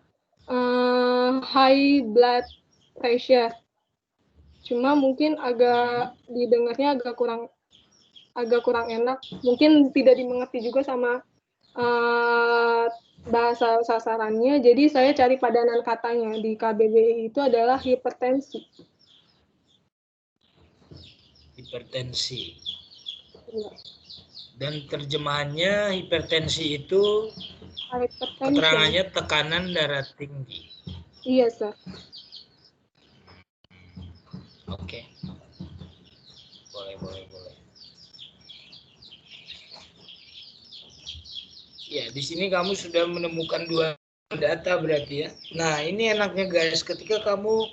high blood pressure. Cuma mungkin agak didengarnya agak kurang enak. Mungkin tidak dimengerti juga sama bahasa sasarannya. Jadi saya cari padanan katanya di KBBI itu adalah hipertensi. Hipertensi. Ya. Dan terjemahannya hipertensi itu keterangannya tekanan darah tinggi. Iya, Sir. Oke. Boleh. Ya, di sini kamu sudah menemukan dua data berarti ya. Nah, ini enaknya guys, ketika kamu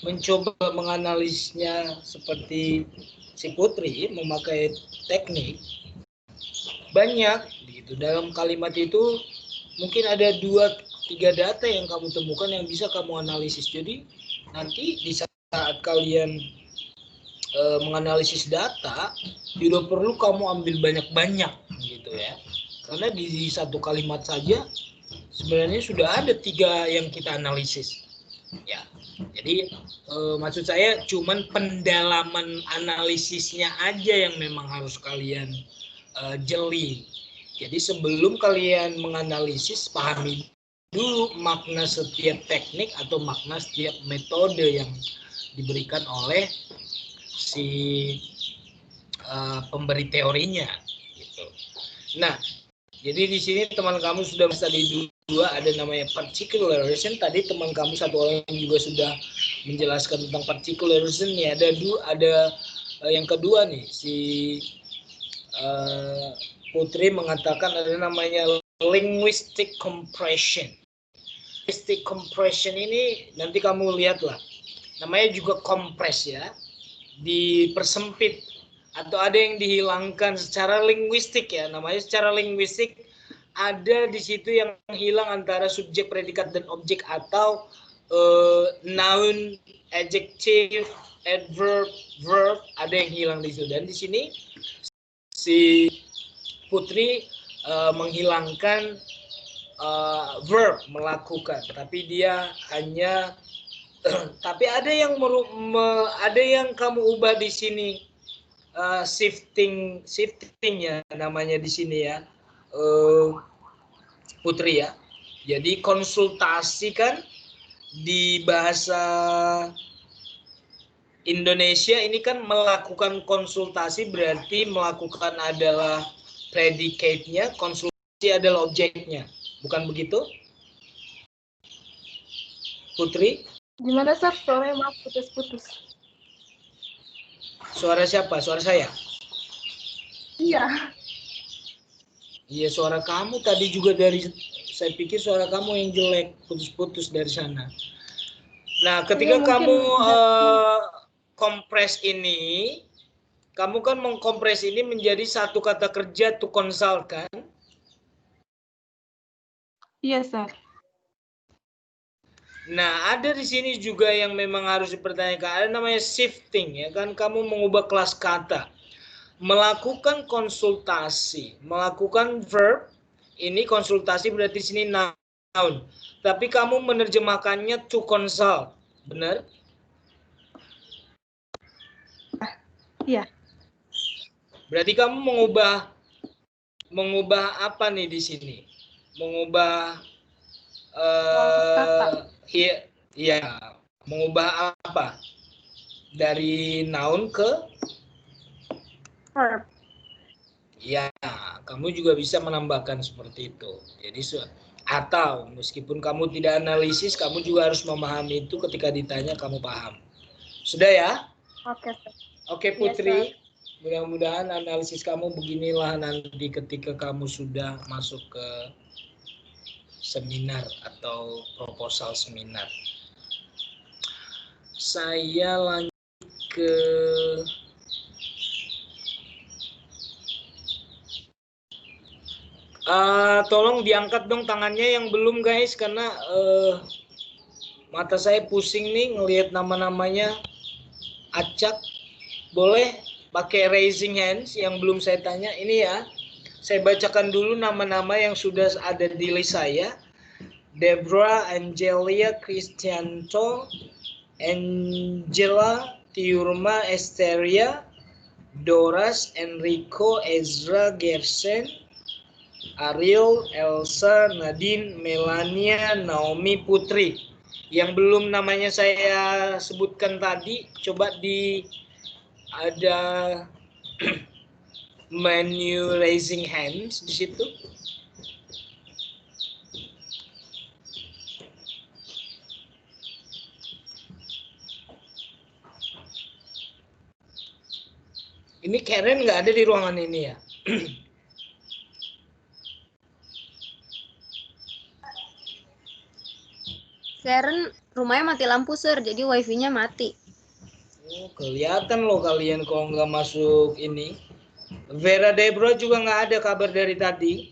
mencoba menganalisnya seperti si Putri memakai teknik, banyak gitu dalam kalimat itu mungkin ada 2-3 data yang kamu temukan yang bisa kamu analisis. Jadi nanti di saat kalian menganalisis data tidak perlu kamu ambil banyak-banyak gitu ya, karena di satu kalimat saja sebenarnya sudah ada 3 yang kita analisis. Ya, jadi maksud saya cuman pendalaman analisisnya aja yang memang harus kalian jeli. Jadi sebelum kalian menganalisis, pahami dulu makna setiap teknik atau makna setiap metode yang diberikan oleh si pemberi teorinya. Gitu. Nah, jadi di sini teman kamu sudah tadi dua ada namanya particularization. Tadi teman kamu satu orang yang juga sudah menjelaskan tentang particularization. Nih ada yang kedua nih si Putri mengatakan ada namanya linguistic compression. Linguistic compression ini nanti kamu lihatlah. Namanya juga kompres ya. Dipersempit atau ada yang dihilangkan secara linguistik ya. Namanya secara linguistik ada di situ yang hilang antara subjek, predikat dan objek atau noun, adjective, adverb, verb ada yang hilang di situ. Dan di sini si Putri menghilangkan verb melakukan, tapi dia hanya tapi ada yang kamu ubah di sini shifting ya namanya di sini ya Putri ya. Jadi konsultasi kan di bahasa Indonesia ini kan melakukan konsultasi berarti melakukan adalah predicate-nya, konsultasi adalah objeknya. Bukan begitu? Putri? Gimana, Sir? Suaranya maaf putus-putus. Suara siapa? Suara saya? Iya. Iya, suara kamu tadi juga saya pikir suara kamu yang jelek, putus-putus dari sana. Nah, ketika kamu kompres ini, kamu kan mengkompres ini menjadi satu kata kerja to consult kan? Iya, Sir. Nah, ada di sini juga yang memang harus dipertanyakan. Ada namanya shifting ya kan, kamu mengubah kelas kata. Melakukan konsultasi, melakukan verb, ini konsultasi berarti sini noun. Tapi kamu menerjemahkannya to consult, benar? Iya. Berarti kamu mengubah apa nih di sini? Mengubah mengubah apa? Dari noun ke Verb. ya, kamu juga bisa menambahkan seperti itu. Jadi atau meskipun kamu tidak analisis, kamu juga harus memahami itu ketika ditanya kamu paham. Sudah ya? Oke, Sir. Oke, Putri. Mudah-mudahan analisis kamu beginilah nanti ketika kamu sudah masuk ke seminar atau proposal seminar. Saya lanjut ke tolong diangkat dong tangannya yang belum guys, karena mata saya pusing nih ngelihat nama-namanya acak. Boleh pakai raising hands yang belum saya tanya ini ya. Saya bacakan dulu nama-nama yang sudah ada di list saya. Deborah, Angelia, Cristianto, Angela, Tiurma, Esteria, Doras, Enrico, Ezra, Gersen, Ariel, Elsa, Nadine, Melania, Naomi, Putri. Yang belum namanya saya sebutkan tadi, coba ada menu raising hands di situ. Ini Karen nggak ada di ruangan ini ya? Karen rumahnya mati lampu, Sir, jadi wifi-nya mati. Oh, kelihatan loh kalian kalau nggak masuk ini. Vera Debra juga nggak ada kabar dari tadi.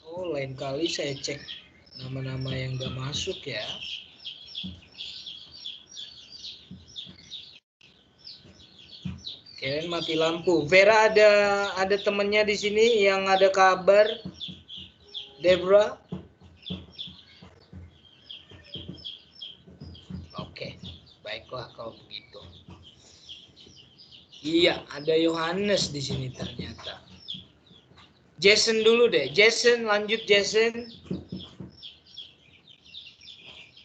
Oh, lain kali saya cek nama-nama yang nggak masuk ya. Keren mati lampu. Vera ada temennya di sini yang ada kabar. Debra? Oke, baiklah kalau begitu. Iya, ada Yohanes di sini ternyata. Jason dulu deh. Jason, lanjut Jason.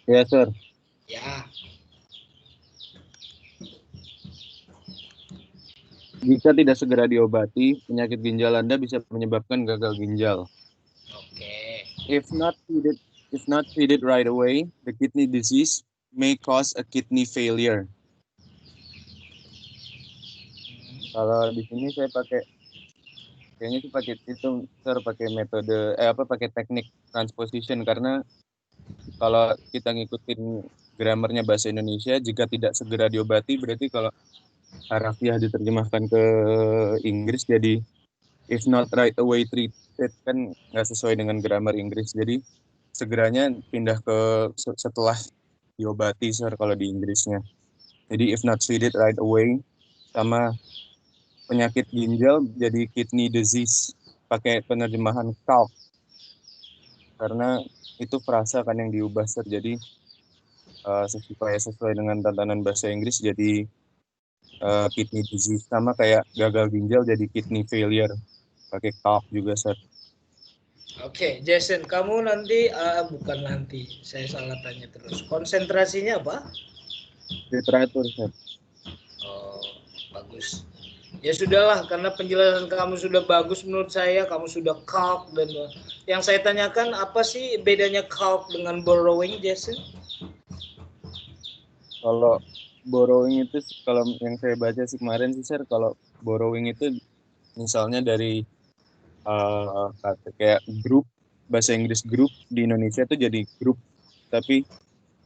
Ya, Sir. Ya, Jika tidak segera diobati, penyakit ginjal Anda bisa menyebabkan gagal ginjal. oke. If not treated right away, the kidney disease may cause a kidney failure. Kalau di sini saya kayaknya sih pakai itu, Sir, pakai metode pakai teknik transposition, karena kalau kita ngikutin grammarnya bahasa Indonesia, jika tidak segera diobati, berarti kalau harafiah diterjemahkan ke Inggris jadi if not right away treated, kan nggak sesuai dengan grammar Inggris. Jadi segeranya pindah ke setelah diobati, Sir, kalau di Inggrisnya. Jadi if not treated right away, sama penyakit ginjal jadi kidney disease, pakai penerjemahan CALC, karena itu frasa kan yang diubah, Sir. Jadi sesuai dengan tatanan bahasa Inggris jadi kidney disease, sama kayak gagal ginjal jadi kidney failure, pakai CALC juga, Sir. Oke, Jason, kamu nanti bukan nanti, saya salah tanya terus. Konsentrasinya apa? Literatur, Sir. Oh, bagus. Ya sudahlah, karena penjelasan kamu sudah bagus menurut saya, kamu sudah calc dan yang saya tanyakan apa sih bedanya calc dengan borrowing, Jason? Kalau borrowing itu, kalau yang saya baca sih kemarin sih, Sir, kalau borrowing itu misalnya dari kayak grup, bahasa Inggris grup di Indonesia itu jadi grup, tapi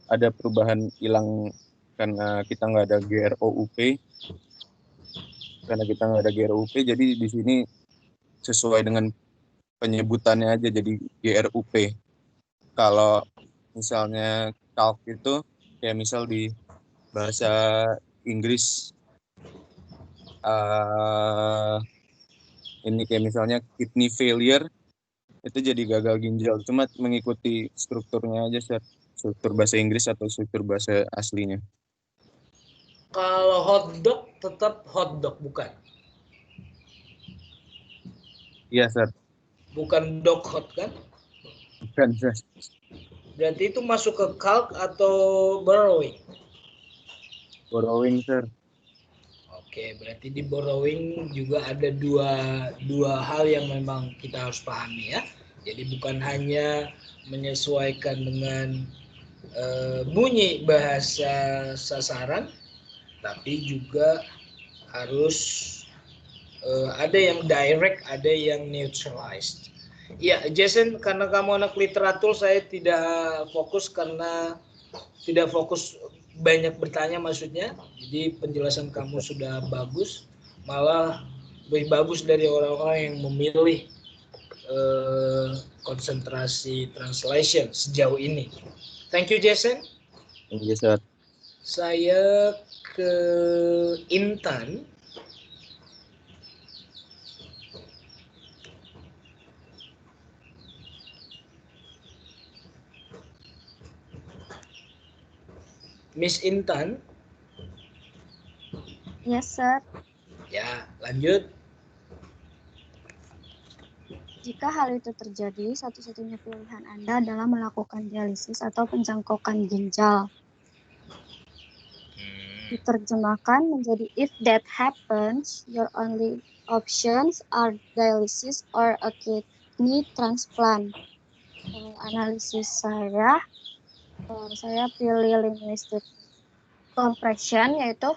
ada perubahan hilang karena kita nggak ada GROUP, jadi di sini sesuai dengan penyebutannya aja jadi GRUP. Kalau misalnya calc itu kayak misal di bahasa Inggris ini kayak misalnya kidney failure, itu jadi gagal ginjal, cuma mengikuti strukturnya aja, Sir. Struktur bahasa Inggris atau struktur bahasa aslinya. Kalau hotdog tetap hotdog, bukan? Iya, Sir. Bukan dog hot kan? Bukan, Sir. Berarti itu masuk ke calc atau borrowing? Borrowing, Sir. Oke, berarti di borrowing juga ada dua hal yang memang kita harus pahami ya. Jadi bukan hanya menyesuaikan dengan bunyi bahasa sasaran, tapi juga harus ada yang direct, ada yang neutralized. Ya, Jason, karena kamu anak literatur, saya tidak fokus banyak bertanya maksudnya. Jadi penjelasan kamu sudah bagus, malah lebih bagus dari orang-orang yang memilih konsentrasi translation sejauh ini. Thank you, Jason. Thank you, Sir. Saya ke Intan. Miss Intan. Yes, sir. Ya, lanjut. Jika hal itu terjadi, satu-satunya pilihan Anda adalah melakukan dialisis atau pencangkokan ginjal. Diterjemahkan menjadi if that happens, your only options are dialysis or a kidney transplant. Analisis saya pilih linguistic compression, yaitu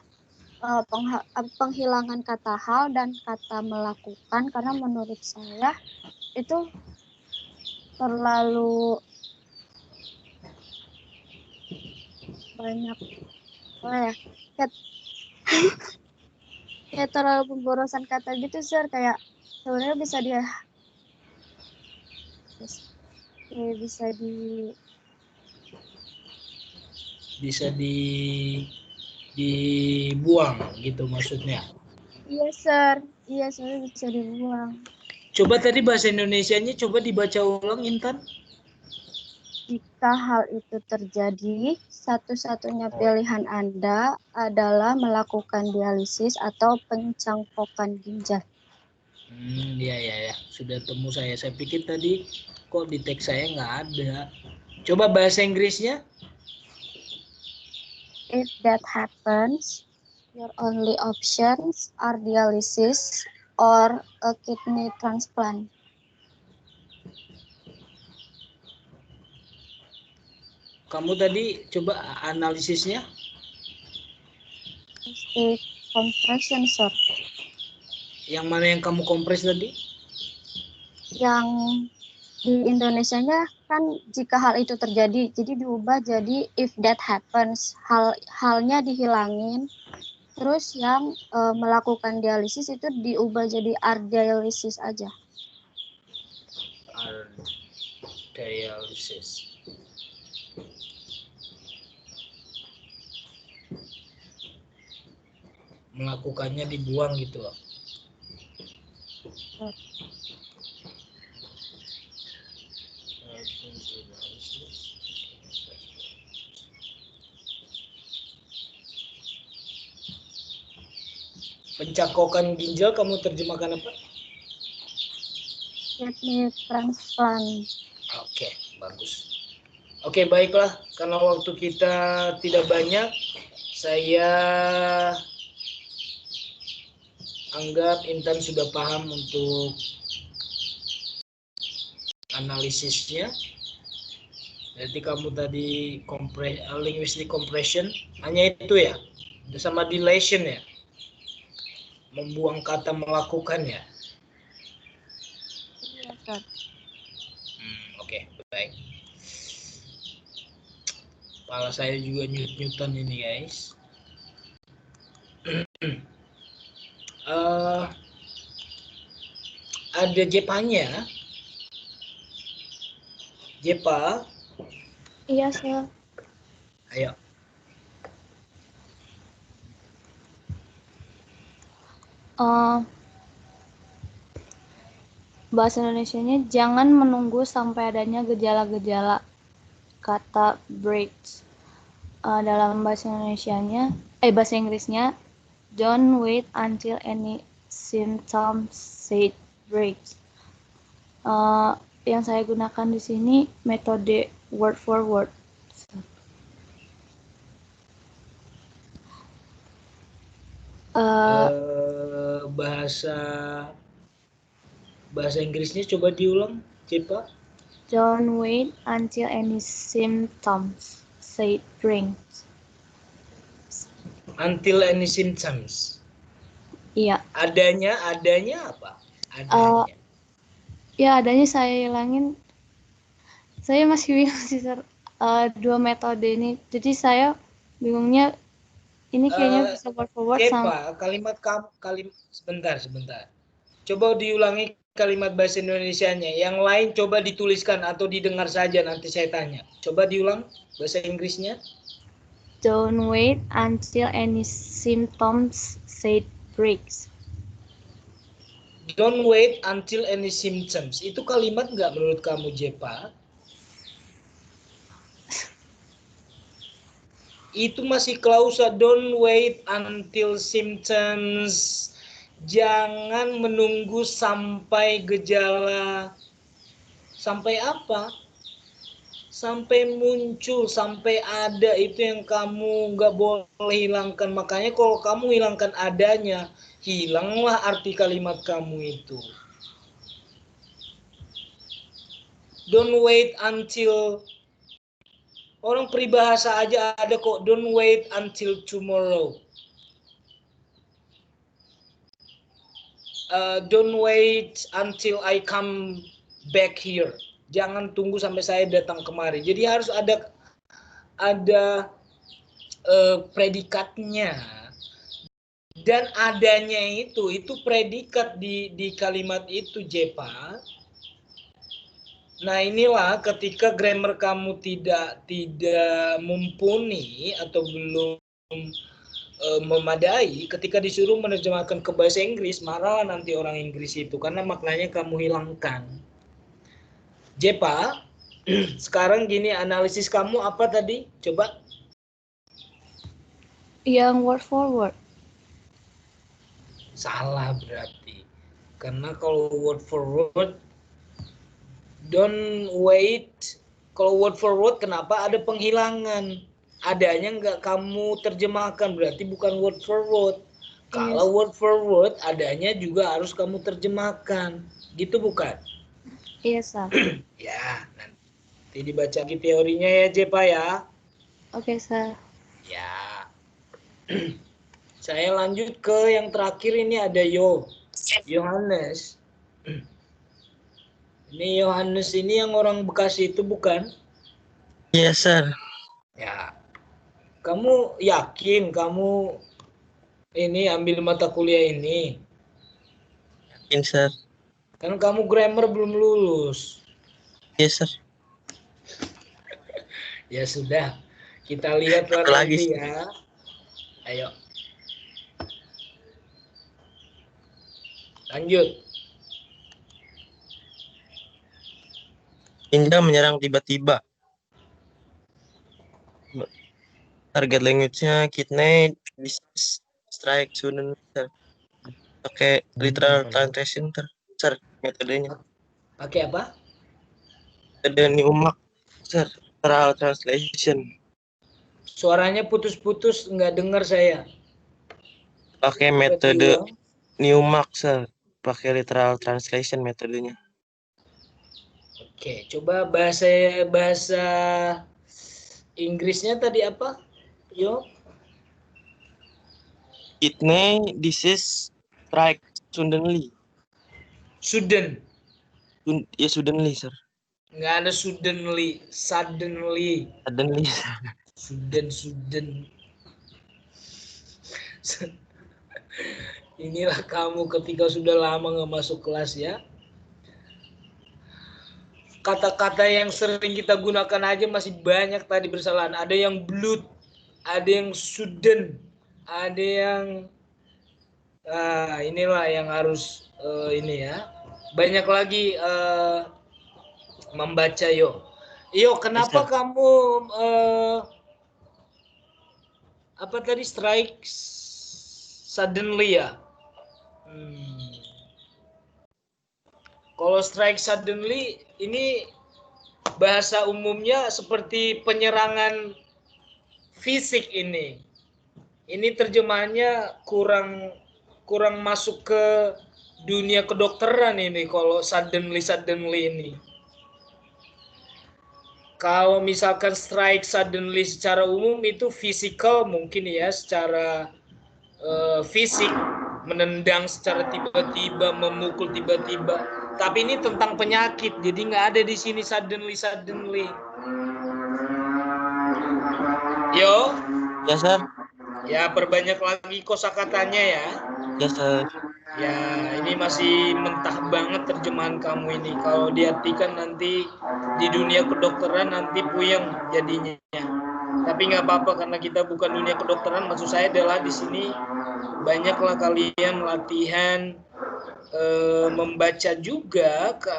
penghilangan kata hal dan kata melakukan, karena menurut saya itu terlalu banyak kayak terlalu pemborosan kata gitu, Sir. Kayak sebenarnya bisa dibuang gitu maksudnya. Iya, Sir. Iya, sebenarnya bisa dibuang. Coba tadi bahasa Indonesianya coba dibaca ulang, Intan. Jika hal itu terjadi, satu-satunya pilihan Anda adalah melakukan dialisis atau pencangkokan ginjal. Ya. Sudah temu saya. Saya pikir tadi kok di teks saya nggak ada. Coba bahasa Inggrisnya. If that happens, your only options are dialysis or a kidney transplant. Kamu tadi coba analisisnya. State compression short. Yang mana yang kamu kompres tadi? Yang di Indonesianya kan jika hal itu terjadi, jadi diubah jadi if that happens, halnya dihilangin. Terus yang melakukan dialisis itu diubah jadi dialysis aja. Dialysis. Melakukannya dibuang gitu loh. Pencangkokan ginjal kamu terjemahkan apa? Kidney transplant. Oke, bagus. Oke, baiklah. Karena waktu kita tidak banyak, saya anggap Intan sudah paham untuk analisisnya. Jadi kamu tadi linguistic compression, hanya itu ya? Sama dilation ya? Membuang kata melakukan ya? Iya, Kak. Oke, baik. Kepala saya juga nyut-nyutan ini, guys. Ada Jepanya. Jepa. Iya, Sir. Ayo. Bahasa Indonesianya jangan menunggu sampai adanya gejala-gejala. Kata breaks. Dalam bahasa bahasa Inggrisnya, don't wait until any symptoms say breaks. Yang saya gunakan di sini metode word for word. Bahasa Inggrisnya coba diulang, Cipa. Don't wait until any symptoms say breaks. Until any symptoms. Iya. Adanya apa? Adanya. Ya, adanya saya hilangin. Saya masih bingung sih, Sir. Dua metode ini. Jadi saya bingungnya ini kayaknya bisa word for word sama. Kalimat sebentar. Coba diulangi kalimat bahasa Indonesianya. Yang lain coba dituliskan atau didengar saja, nanti saya tanya. Coba diulang bahasa Inggrisnya. Don't wait until any symptoms say breaks. Don't wait until any symptoms. Itu kalimat nggak menurut kamu, Jepa? Itu masih klausa don't wait until symptoms. Jangan menunggu sampai gejala. Sampai apa? Sampai muncul, sampai ada, itu yang kamu nggak boleh hilangkan. Makanya kalau kamu hilangkan adanya, hilanglah arti kalimat kamu itu. Don't wait until, orang peribahasa aja ada kok, don't wait until tomorrow. Don't wait until I come back here. Jangan tunggu sampai saya datang kemari. Jadi harus ada predikatnya. Dan adanya itu predikat di kalimat itu, Jepa. Nah, inilah ketika grammar kamu tidak mumpuni atau belum memadai, ketika disuruh menerjemahkan ke bahasa Inggris, marah nanti orang Inggris itu karena maknanya kamu hilangkan. Jepa, sekarang gini, analisis kamu apa tadi? Coba. Yang word for word. Salah berarti. Karena kalau word for word, don't wait. Kalau word for word, kenapa ada penghilangan? Adanya nggak kamu terjemahkan, berarti bukan word for word. Kalau word for word, adanya juga harus kamu terjemahkan. Gitu bukan? Yes, sir. Ya, nanti dibaca lagi teorinya ya, Jepa ya. Oke, sir. Ya. Saya lanjut ke yang terakhir, ini ada Yohanes. Ini Yohanes ini yang orang Bekasi itu bukan? Yes, sir. Ya. Kamu yakin kamu ini ambil mata kuliah ini? Yakin, sir. Kan kamu grammar belum lulus. Yes, sir. Ya sudah, kita lihatlah Lagi. nanti ya. Ayo. Lanjut. Ninja menyerang tiba-tiba. Target language-nya kidney, disease, strike, sudden, sir. Pakai literal translation, sir, metodenya. Pakai apa? Metode Newmark, sir, literal translation. Suaranya putus-putus, nggak dengar saya. Pakai metode Newmark, sir. Pakai literal translation metodenya. Oke, coba bahasa Inggrisnya tadi apa? Yo. Kidney disease strike suddenly. Sudden. Ya suddenly, sir. Nggak ada suddenly. Suddenly. Sudden. Inilah kamu ketika sudah lama nggak masuk kelas ya. Kata-kata yang sering kita gunakan aja masih banyak tadi bersalahan. Ada yang blood, ada yang sudden, ada yang inilah yang harus ini ya. Banyak lagi membaca yo. Kenapa kamu apa tadi strike suddenly ya? Kalau strike suddenly ini bahasa umumnya seperti penyerangan fisik ini. Ini terjemahannya kurang masuk ke dunia kedokteran ini kalau suddenly ini. Kalau misalkan strike suddenly secara umum itu physical mungkin ya, secara fisik, menendang secara tiba-tiba, memukul tiba-tiba. Tapi ini tentang penyakit, jadi nggak ada di sini suddenly. Yo. Ya, sir. Ya, perbanyak lagi kosakatanya ya. Ya, sir. Ya, ini masih mentah banget terjemahan kamu ini. Kalau diartikan nanti di dunia kedokteran nanti puyeng jadinya. Tapi nggak apa-apa karena kita bukan dunia kedokteran. Maksud saya adalah di sini banyaklah kalian latihan membaca juga ke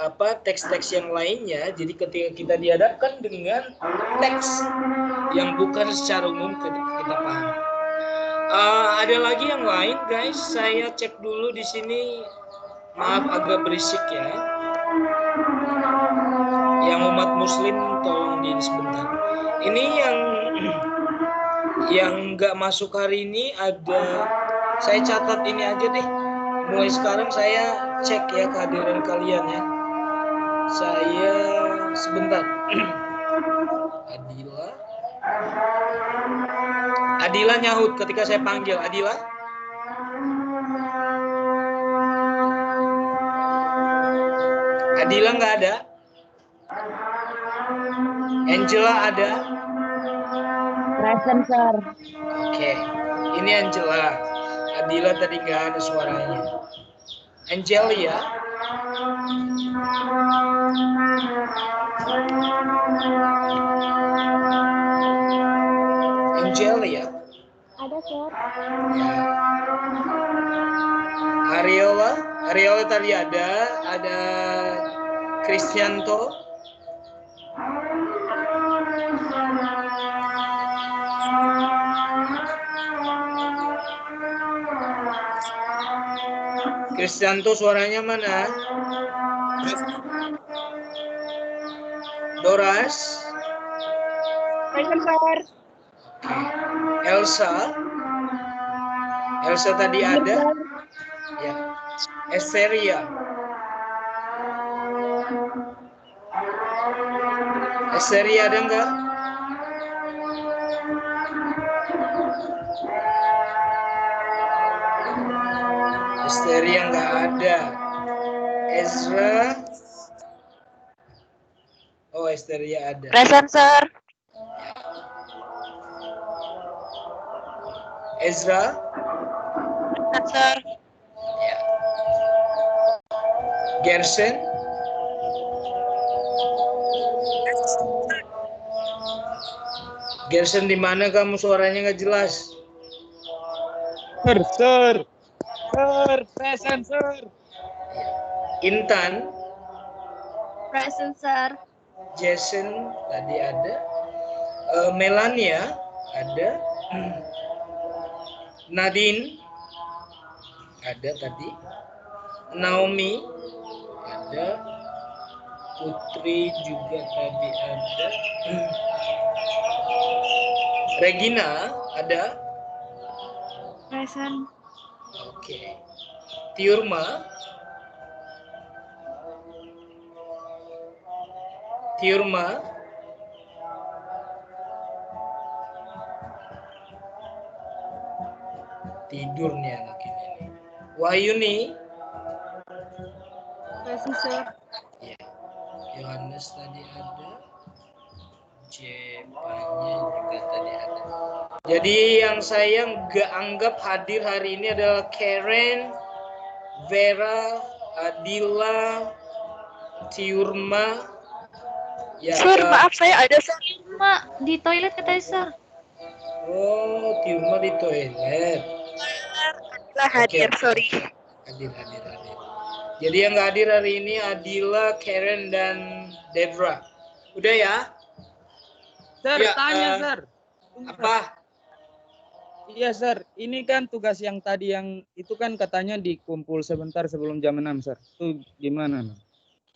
teks-teks yang lainnya. Jadi ketika kita dihadapkan dengan teks yang bukan secara umum kita paham. Ada lagi yang lain, guys. Saya cek dulu di sini. Maaf agak berisik ya. Yang umat Muslim tolong di sebentar. Ini yang nggak masuk hari ini ada. Saya catat ini aja deh. Mulai sekarang saya cek ya kehadiran kalian ya. Saya sebentar. Adila nyahut ketika saya panggil. Adila? Adila nggak ada? Angela ada? Present, sir. Oke. Ini Angela. Adila tadi nggak ada suaranya. Angelia? Ada, Sir. Ya. Ariola tadi ada Kristianto. Kristianto suaranya mana? Doras. Present, Sir. Elsa tadi ada. Ya. Esteria. Esteria ada enggak? Esteria enggak ada. Ezra. Oh, Esteria ada. Present, Sir. Ezra. Present, Sir. Ya. Gersen. Gersen di mana kamu, suaranya nggak jelas? Sir, present, Sir. Intan. Present, Sir. Jason tadi ada. Melania ada. Nadine ada tadi. Naomi ada. Putri juga tadi ada. Regina ada. Present. Oke. Tiurma. Tidur nih anak ini. Wahyuni. Present, Sir. Ya. Yohanes tadi ada. Jepanya juga tadi ada. Jadi yang saya nggak anggap hadir hari ini adalah Karen, Vera, Adila, Tiurma. Ya, Sir, maaf saya ada Tiurma di toilet katanya, Sir. Oh, Tiurma di toilet. Lah hadir, sorry. Hadir. Jadi yang nggak hadir hari ini Adila, Karen, dan Debra. Udah ya? Sir, Ya, tanya, Sir. Apa? Iya, Sir. Ini kan tugas yang tadi yang itu kan katanya dikumpul sebentar sebelum jam 6, Sir. Itu gimana?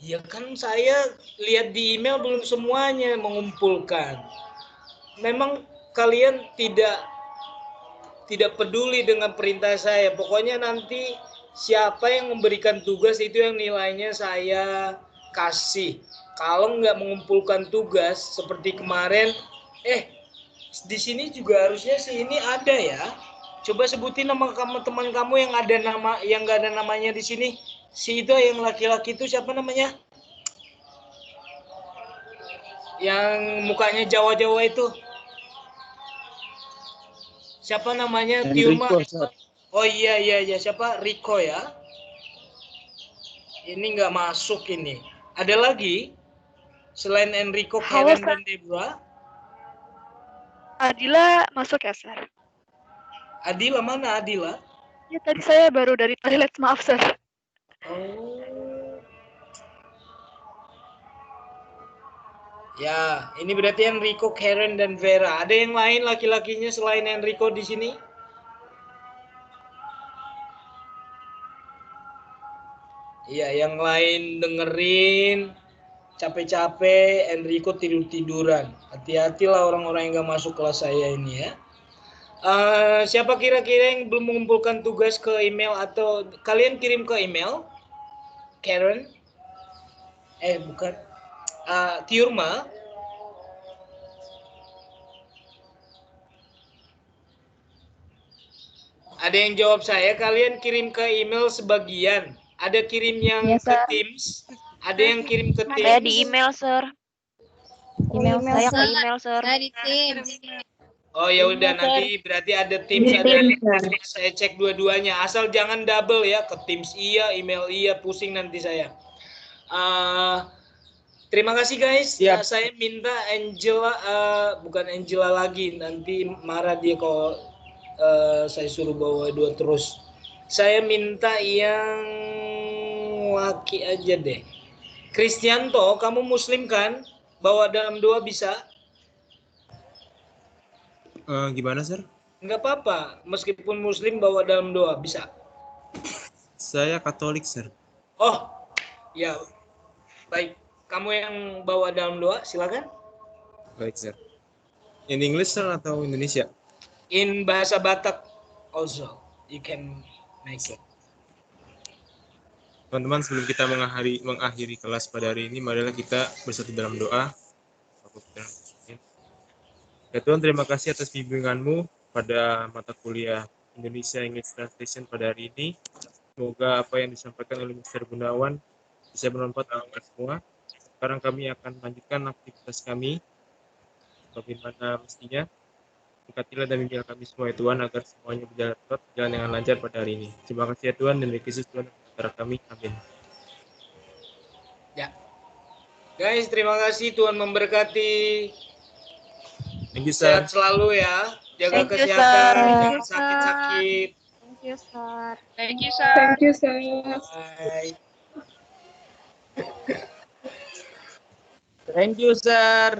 Ya kan saya lihat di email belum semuanya mengumpulkan. Memang kalian tidak peduli dengan perintah saya. Pokoknya nanti siapa yang memberikan tugas itu yang nilainya saya kasih. Kalau nggak mengumpulkan tugas seperti kemarin, di sini juga harusnya sih ini ada ya. Coba sebutin nama kamu, teman kamu yang nggak ada namanya di sini. Si itu yang laki-laki itu siapa namanya? Yang mukanya Jawa-Jawa itu. Siapa namanya? Tiurma. Oh iya, siapa? Rico ya. Ini nggak masuk ini. Ada lagi selain Enrico, Karen, dan Debra? Adila masuk ya, Sir? Adila mana Adila? Ya, tadi saya baru dari toilet, maaf, Sir. Oh. Ya, ini berarti Enrico, Karen, dan Vera. Ada yang lain laki-lakinya selain Enrico di sini? Iya, yang lain dengerin, capek-capek, Enrico tidur-tiduran. Hati-hatilah orang-orang yang gak masuk kelas saya ini ya. Siapa kira-kira yang belum mengumpulkan tugas ke email atau kalian kirim ke email? Karen? Bukan. Tiurma? Ada yang jawab saya, kalian kirim ke email sebagian. Ada kirim yang Yes, ke Sir. Teams. Ada yang kirim ke Teams. Saya di email, Sir. Email Saya ke Sir. email, Sir. Saya di Teams. Oh ya udah, nanti berarti ada Teams, ada saya cek dua-duanya. Asal jangan double ya, ke Teams iya, email iya, pusing nanti saya. Terima kasih guys. Siap. Saya minta Angela, bukan Angela lagi, nanti marah dia kalau saya suruh bawa 2 terus. Saya minta yang laki aja deh. Kristianto, kamu muslim kan? Bawa dalam 2 bisa? Gimana, Sir? Enggak apa-apa, meskipun muslim bawa dalam 2 bisa. Saya Katolik, Sir. Oh, ya. Baik, kamu yang bawa dalam 2, silakan. Baik, Sir. In English, Sir, atau Indonesia? In bahasa Batak also, you can make it. Teman-teman, sebelum kita mengakhiri kelas pada hari ini, marilah kita bersatu dalam doa. Ya Tuhan, terima kasih atas bimbinganmu pada mata kuliah Indonesia English Translation pada hari ini. Semoga apa yang disampaikan oleh Mr. Gunawan bisa bermanfaat bagi kita semua. Sekarang kami akan melanjutkan aktivitas kami bagaimana mestinya. Berkatilah dan bimbinglah kami semua ya Tuhan, agar semuanya berjalan dengan lancar pada hari ini. Terima kasih ya Tuhan, dan Yesus Tuhan antara kami. Amin. Ya. Guys, terima kasih, Tuhan memberkati. Thank you, sir. Sehat selalu ya. Jaga Thank you, kesehatan, sir. jangan sakit-sakit. Thank you, sir. Thank you, sir. Bye. Thank you, sir.